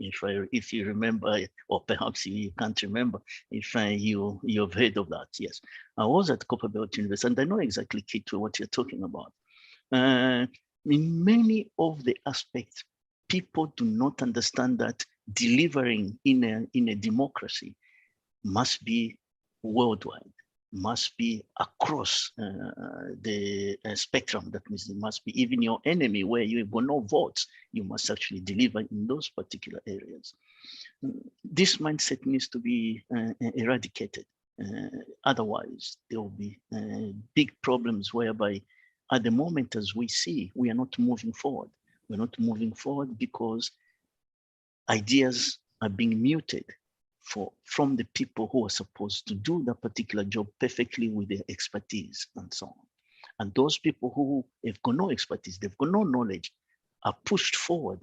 if you remember, or perhaps you can't remember, if you've heard of that. Yes, I was at Copperbelt University, and I know exactly, Kitwe, what you're talking about. In many of the aspects, people do not understand that delivering in a democracy must be worldwide, must be across the spectrum. That means it must be even your enemy, where you've got no votes, you must actually deliver in those particular areas. This mindset needs to be eradicated. Otherwise, there will be big problems whereby, at the moment, as we see, we are not moving forward. We're not moving forward because ideas are being muted from the people who are supposed to do that particular job perfectly with their expertise and so on. And those people who have got no expertise, they've got no knowledge, are pushed forward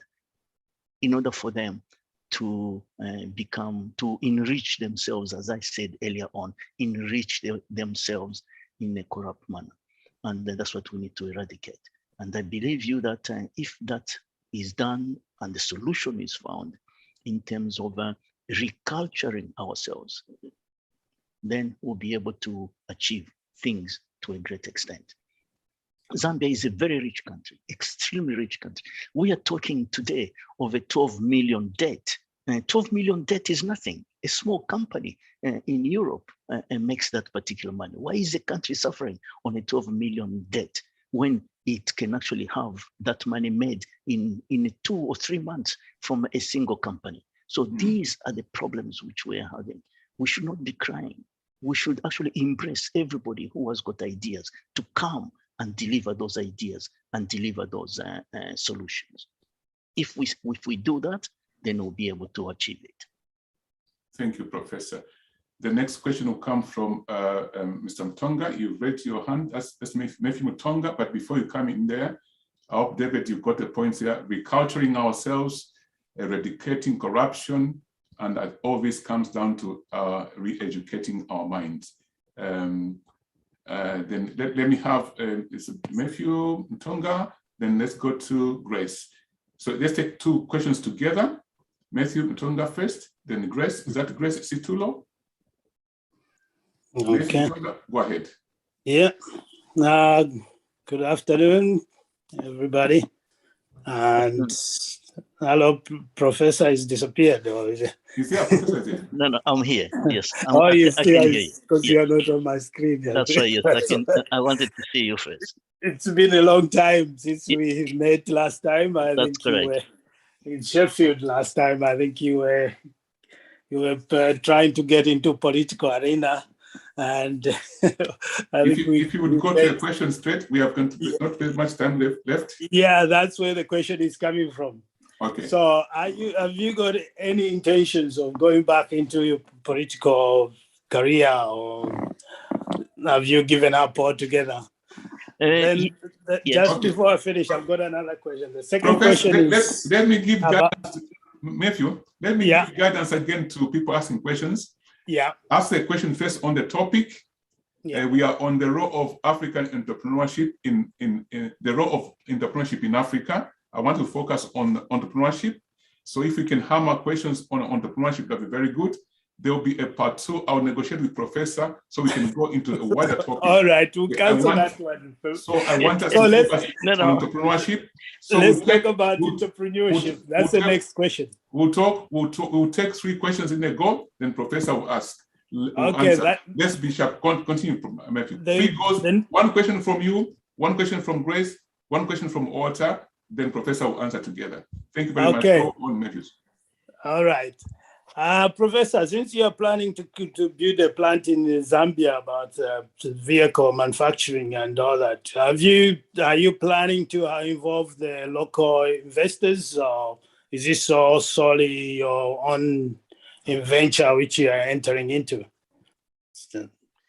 in order for them to to enrich themselves, as I said earlier on, enrich themselves in a corrupt manner. And that's what we need to eradicate. And I believe you that if that is done and the solution is found in terms of reculturing ourselves, then we'll be able to achieve things to a great extent. Zambia is a very rich country, extremely rich country. We are talking today of a 12 million debt. 12 million debt is nothing. A small company in Europe makes that particular money. Why is the country suffering on a 12 million debt when it can actually have that money made in 2 or 3 months from a single company? So these are the problems which we are having. We should not be crying. We should actually embrace everybody who has got ideas to come and deliver those ideas and deliver those solutions. If we do that, then we'll be able to achieve it. Thank you, Professor. The next question will come from Mr. Mutonga. You've raised your hand. That's Matthew Mutonga, but before you come in there, I hope, David, you've got the points here. Reculturing ourselves, eradicating corruption, and all this comes down to re-educating our minds. Then let me have it's Matthew Mtonga. Then let's go to Grace. So let's take two questions together. Matthew Mtonga first, then Grace. Is that Grace Situlo? Okay. Mtonga, go ahead. Yeah. Good afternoon, everybody. And hello, Professor is disappeared. Or is it? Is there a professor there? No, I'm here. Yes, You I can hear you. because Yeah. you're not on my screen. That's why. Yes, I wanted to see you first. It's been a long time since we met last time. I That's think you were correct. in Sheffield last time. I think you were trying to get into political arena, and if you would go to the question straight, we have not very much time left. Yeah, that's where the question is coming from. Okay. So, have you got any intentions of going back into your political career, or have you given up altogether? Just before I finish, I've got another question. The second question is... Let me give guidance, Matthew. Let me give guidance again to people asking questions. Yeah. Ask the question first on the topic. Yeah. We are on the role of African entrepreneurship in the role of entrepreneurship in Africa. I want to focus on entrepreneurship. So if we can hammer questions on entrepreneurship, that'd be very good. There will be a part 2. I'll negotiate with Professor so we can go into a wider topic. All right, we'll cancel that one. So I want us to focus on entrepreneurship. So let's talk about entrepreneurship. That's the next question. We'll take 3 questions in a go, then Professor will ask. Okay, let's be sharp. Continue, Matthew. 3 goes, 1 question from you, 1 question from Grace, 1 question from Walter, then Professor will answer together. Thank you very much. Go on, Matthew. All right. Professor, since you are planning to build a plant in Zambia about vehicle manufacturing and all that, are you planning to involve the local investors, or is this all solely your own venture which you are entering into?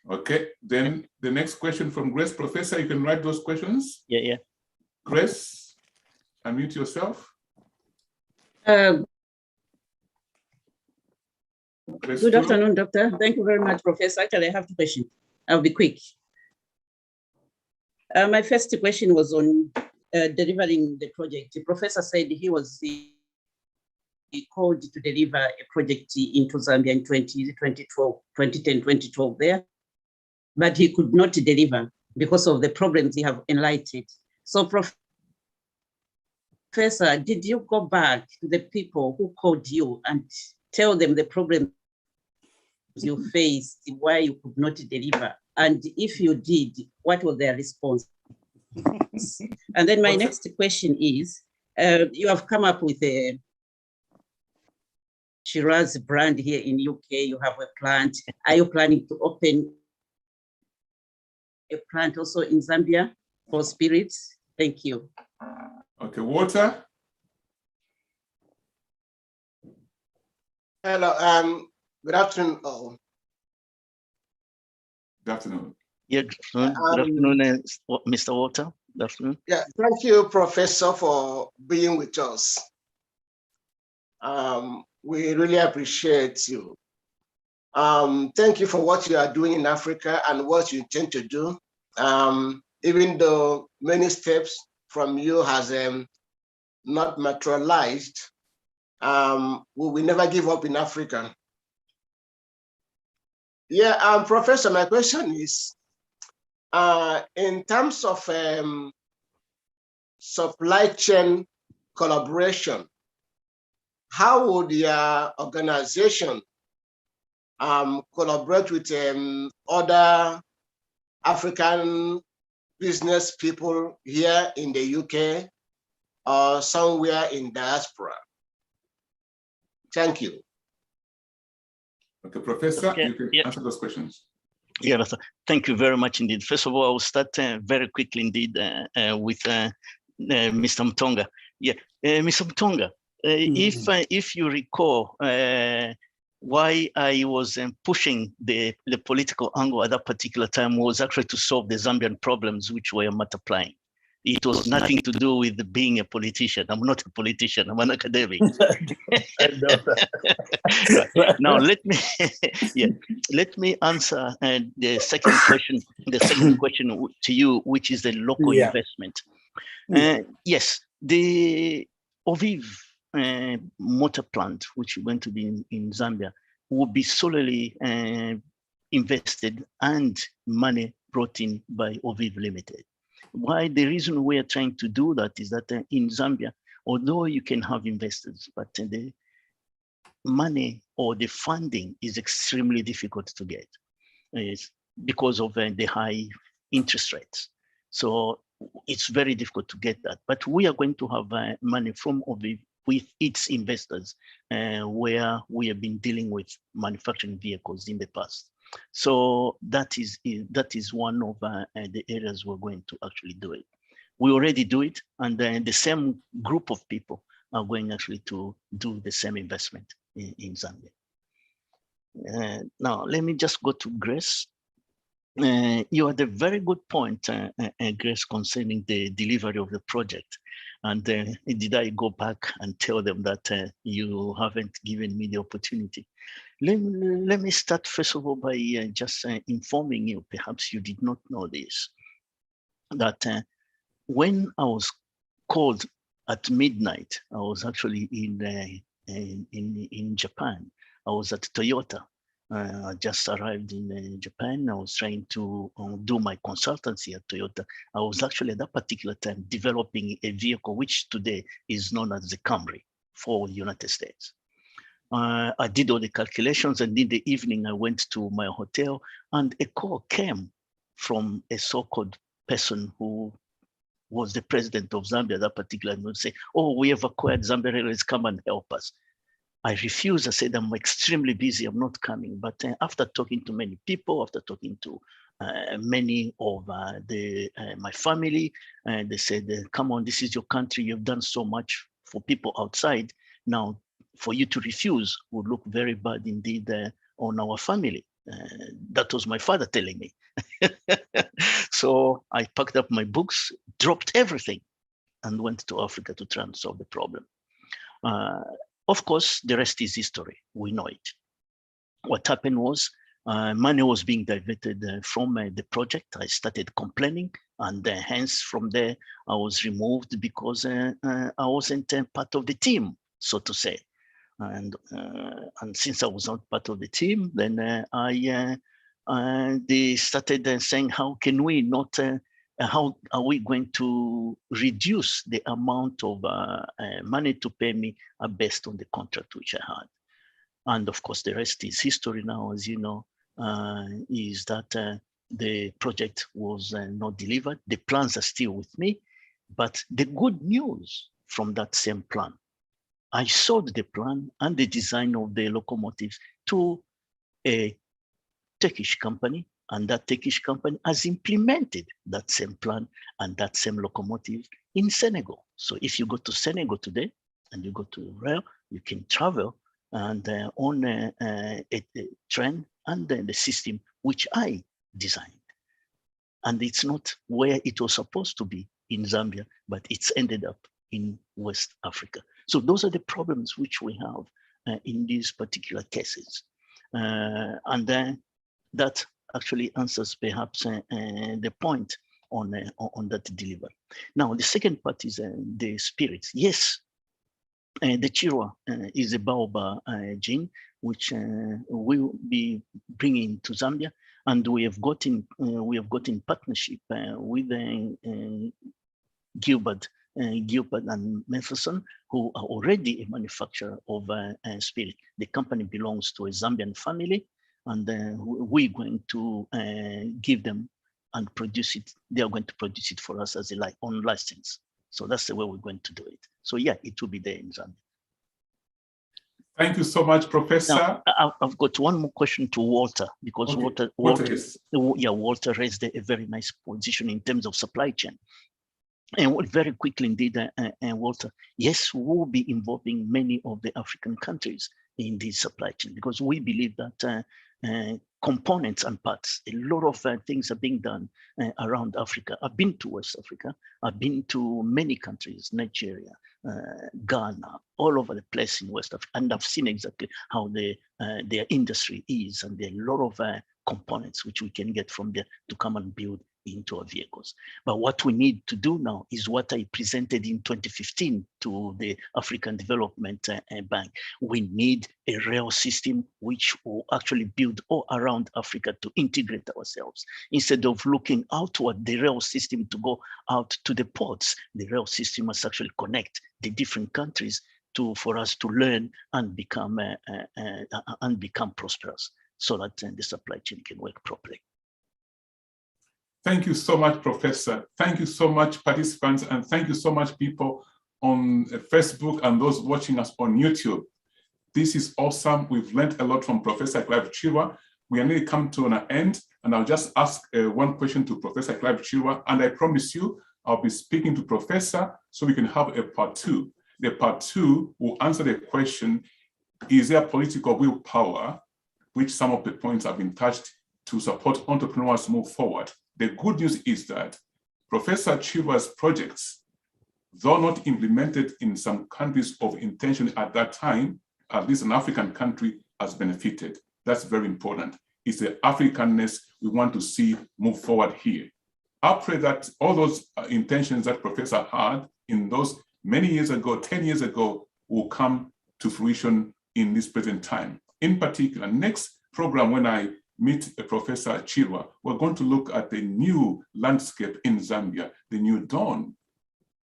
Okay, then the next question from Grace. Professor, you can write those questions. Yeah. Grace, unmute yourself. Good afternoon, Doctor. Thank you very much, Professor. Actually, I have 2 questions. I'll be quick. My first question was on delivering the project. The professor said he was called to deliver a project into Zambia in 2010-2012 there, but he could not deliver because of the problems he have enlightened. So, Professor, did you go back to the people who called you and tell them the problems you faced, why you could not deliver? And if you did, what was their response? And then my next question is, you have come up with a Shiraz brand here in UK, you have a plant. Are you planning to open a plant also in Zambia for spirits? Thank you. Okay, Walter. Hello, good afternoon all. Good afternoon. Yeah, good afternoon, Mr. Walter. Good afternoon. Yeah, thank you, Professor, for being with us. We really appreciate you. Thank you for what you are doing in Africa and what you intend to do. Even though many steps from you has not materialized, we will never give up in Africa. Yeah, Professor, my question is, in terms of supply chain collaboration, how would your organization collaborate with other African business people here in the UK or somewhere in diaspora? Thank you. Okay, Professor, Okay, you can answer those questions. Yeah, thank you very much indeed. First of all, I will start very quickly indeed with Mr. Mtonga. Yeah, Mr. Mtonga, if you recall, why I was pushing the political angle at that particular time was actually to solve the Zambian problems which were multiplying. It was nothing to do with being a politician. I'm not a politician. I'm an academic. I know that. Right. Now let me answer the second question. The second question to you, which is the local investment. Yes, the Oviv motor plant, which is going to be in Zambia, will be solely invested and money brought in by Oviv Limited. Why? The reason we are trying to do that is that in Zambia, although you can have investors, but the money or the funding is extremely difficult to get. It's because of the high interest rates. So it's very difficult to get that. But we are going to have money from Oviv with its investors, where we have been dealing with manufacturing vehicles in the past. So that is one of the areas we're going to actually do it. We already do it, and then the same group of people are going actually to do the same investment in Zambia. Now, let me just go to Grace. You had a very good point, Grace, concerning the delivery of the project. And did I go back and tell them that you haven't given me the opportunity? Let me start, first of all, by just informing you, perhaps you did not know this, that when I was called at midnight, I was actually in Japan. I was at Toyota. I just arrived in Japan. I was trying to do my consultancy at Toyota. I was actually at that particular time developing a vehicle which today is known as the Camry for United States. I did all the calculations, and in the evening I went to my hotel, and a call came from a so-called person who was the president of Zambia at that particular time, and say, "Oh, we have acquired Zambia Railways, come and help us." I refused. I said, "I'm extremely busy, I'm not coming." But after talking to many people, after talking to many of my family, they said, "Come on, this is your country. You've done so much for people outside. Now, for you to refuse would look very bad indeed on our family." That was my father telling me. So I packed up my books, dropped everything, and went to Africa to try and solve the problem. Of course, the rest is history. We know it. What happened was money was being diverted from the project. I started complaining, and hence from there, I was removed because I wasn't part of the team, so to say. And since I was not part of the team, then they started saying, "How can we not? How are we going to reduce the amount of money to pay me based on the contract which I had?" And of course, the rest is history now, as you know, is that the project was not delivered. The plans are still with me, but the good news from that same plan, I sold the plan and the design of the locomotives to a Turkish company, and that Turkish company has implemented that same plan and that same locomotive in Senegal. So if you go to Senegal today and you go to rail, you can travel and on a train and the system which I designed. And it's not where it was supposed to be in Zambia, but it's ended up in West Africa. So those are the problems which we have in these particular cases. And then that actually answers perhaps the point on that delivery. Now, the second part is the spirits. Yes, the Chirwa is a baobab gene, which we'll be bringing to Zambia, and we have got in partnership with Gilbert and Matheson, who are already a manufacturer of spirit. The company belongs to a Zambian family, and we're going to give them and produce it. They are going to produce it for us as a on license. So that's the way we're going to do it. So yeah, it will be there in Zambia. Thank you so much, Professor. Now, I've got one more question to Walter, because okay. Walter raised a very nice position in terms of supply chain. And very quickly indeed, Walter, yes, we'll be involving many of the African countries in this supply chain, because we believe that components and parts. A lot of things are being done around Africa. I've been to West Africa. I've been to many countries, Nigeria, Ghana, all over the place in West Africa, and I've seen exactly how their industry is, and there are a lot of components which we can get from there to come and build into our vehicles. But what we need to do now is what I presented in 2015 to the African Development Bank. We need a rail system which will actually build all around Africa to integrate ourselves. Instead of looking outward, the rail system to go out to the ports, the rail system must actually connect the different countries for us to learn and become prosperous, so that the supply chain can work properly. Thank you so much, Professor. Thank you so much, participants, and thank you so much, people on Facebook and those watching us on YouTube. This is awesome. We've learned a lot from Professor Clive Chirwa. We are nearly come to an end, and I'll just ask one question to Professor Clive Chirwa, and I promise you, I'll be speaking to Professor so we can have a part 2. The part 2 will answer the question, is there political willpower, which some of the points have been touched, to support entrepreneurs move forward? The good news is that Professor Chirwa's projects, though not implemented in some countries of intention at that time, at least an African country has benefited. That's very important. It's the Africanness we want to see move forward here. I pray that all those intentions that Professor had in those many years ago, 10 years ago, will come to fruition in this present time. In particular, next program when I meet Professor Chirwa, we're going to look at the new landscape in Zambia, the new dawn,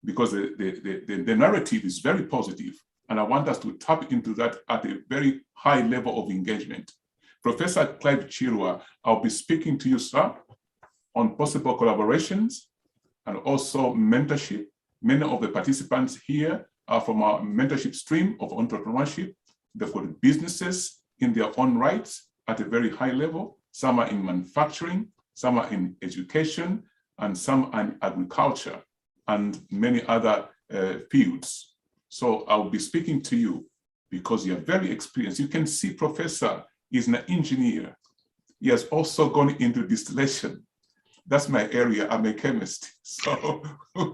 because the narrative is very positive, and I want us to tap into that at a very high level of engagement. Professor Clive Chirwa, I'll be speaking to you, sir, on possible collaborations and also mentorship. Many of the participants here are from our mentorship stream of entrepreneurship. They've got businesses in their own rights at a very high level. Some are in manufacturing, some are in education, and some are in agriculture, and many other fields. So I'll be speaking to you because you're very experienced. You can see Professor is an engineer. He has also gone into distillation. That's my area, I'm a chemist. So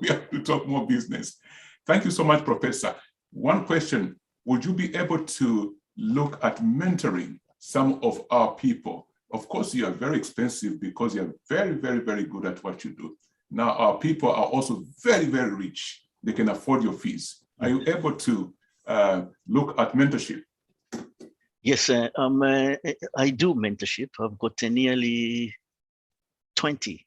we have to talk more business. Thank you so much, Professor. One question, would you be able to look at mentoring some of our people? Of course, you are very expensive because you're very, very, very good at what you do. Now, our people are also very, very rich. They can afford your fees. Are you able to look at mentorship? Yes, I do mentorship. I've got nearly 20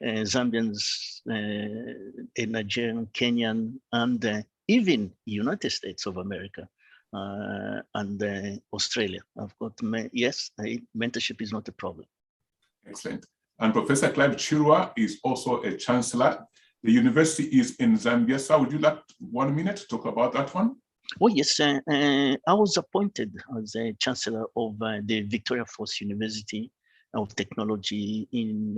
Zambians, Nigerian, Kenyan, and even United States of America and Australia. I've got, mentorship is not a problem. Excellent. And Professor Clive Chirwa is also a chancellor. The university is in Zambia. So would you like 1 minute to talk about that one? Oh, yes. I was appointed as a chancellor of the Victoria Falls University of Technology in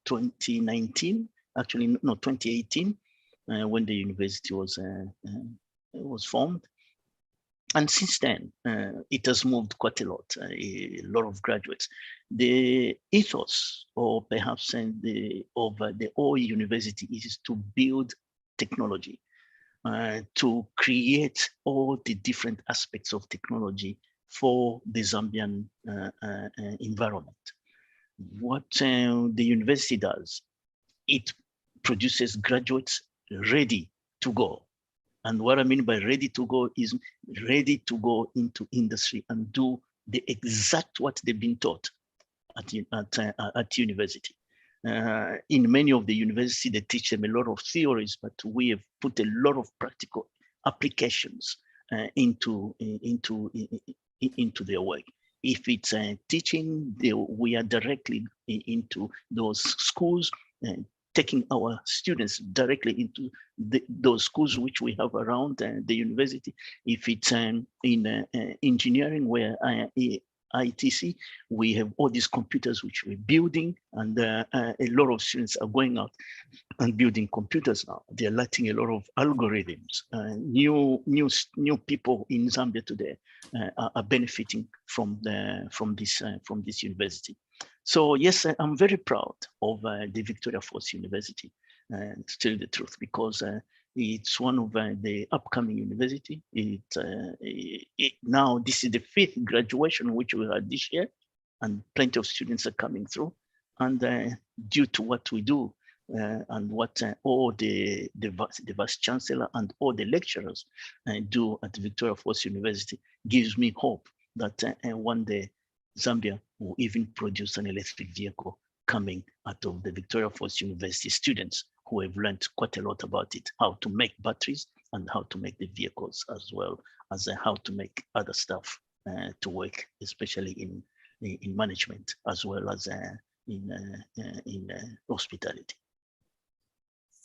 2019, actually, no, 2018, when the university was formed. And since then, it has moved quite a lot of graduates. The ethos, or perhaps of the whole university, is to build technology, to create all the different aspects of technology for the Zambian environment. What the university does, it produces graduates ready to go. And what I mean by ready to go is ready to go into industry and do the exact what they've been taught at university. In many of the university, they teach them a lot of theories, but we have put a lot of practical applications into their work. If it's teaching, we are directly into those schools, taking our students directly into those schools which we have around the university. If it's in engineering, where ITC, we have all these computers which we're building, and a lot of students are going out and building computers now. They're lighting a lot of algorithms. New people in Zambia today are benefiting from this university. So yes, I'm very proud of the Victoria Falls University, to tell you the truth, because it's one of the upcoming university. Now this is the 5th graduation which we had this year, and plenty of students are coming through. And due to what we do and what all the vice chancellor and all the lecturers do at Victoria Falls University, gives me hope that one day Zambia will even produce an electric vehicle coming out of the Victoria Falls University students who have learned quite a lot about it, how to make batteries and how to make the vehicles, as well as how to make other stuff to work, especially in management, as well as in hospitality.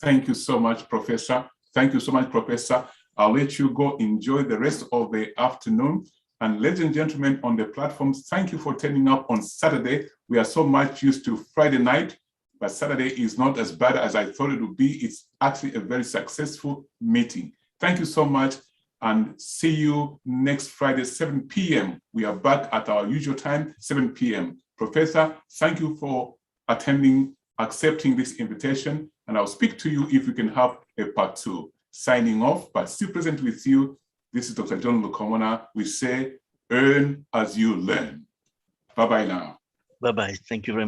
Thank you so much, Professor. Thank you so much, Professor. I'll let you go enjoy the rest of the afternoon. And ladies and gentlemen on the platforms, thank you for turning up on Saturday. We are so much used to Friday night, but Saturday is not as bad as I thought it would be. It's actually a very successful meeting. Thank you so much, and see you next Friday, 7 p.m. We are back at our usual time, 7 p.m. Professor, thank you for accepting this invitation, and I'll speak to you if we can have a part 2. Signing off, but still present with you. This is Dr. John Lukomona. We say, earn as you learn. Bye-bye now. Bye-bye. Thank you very much.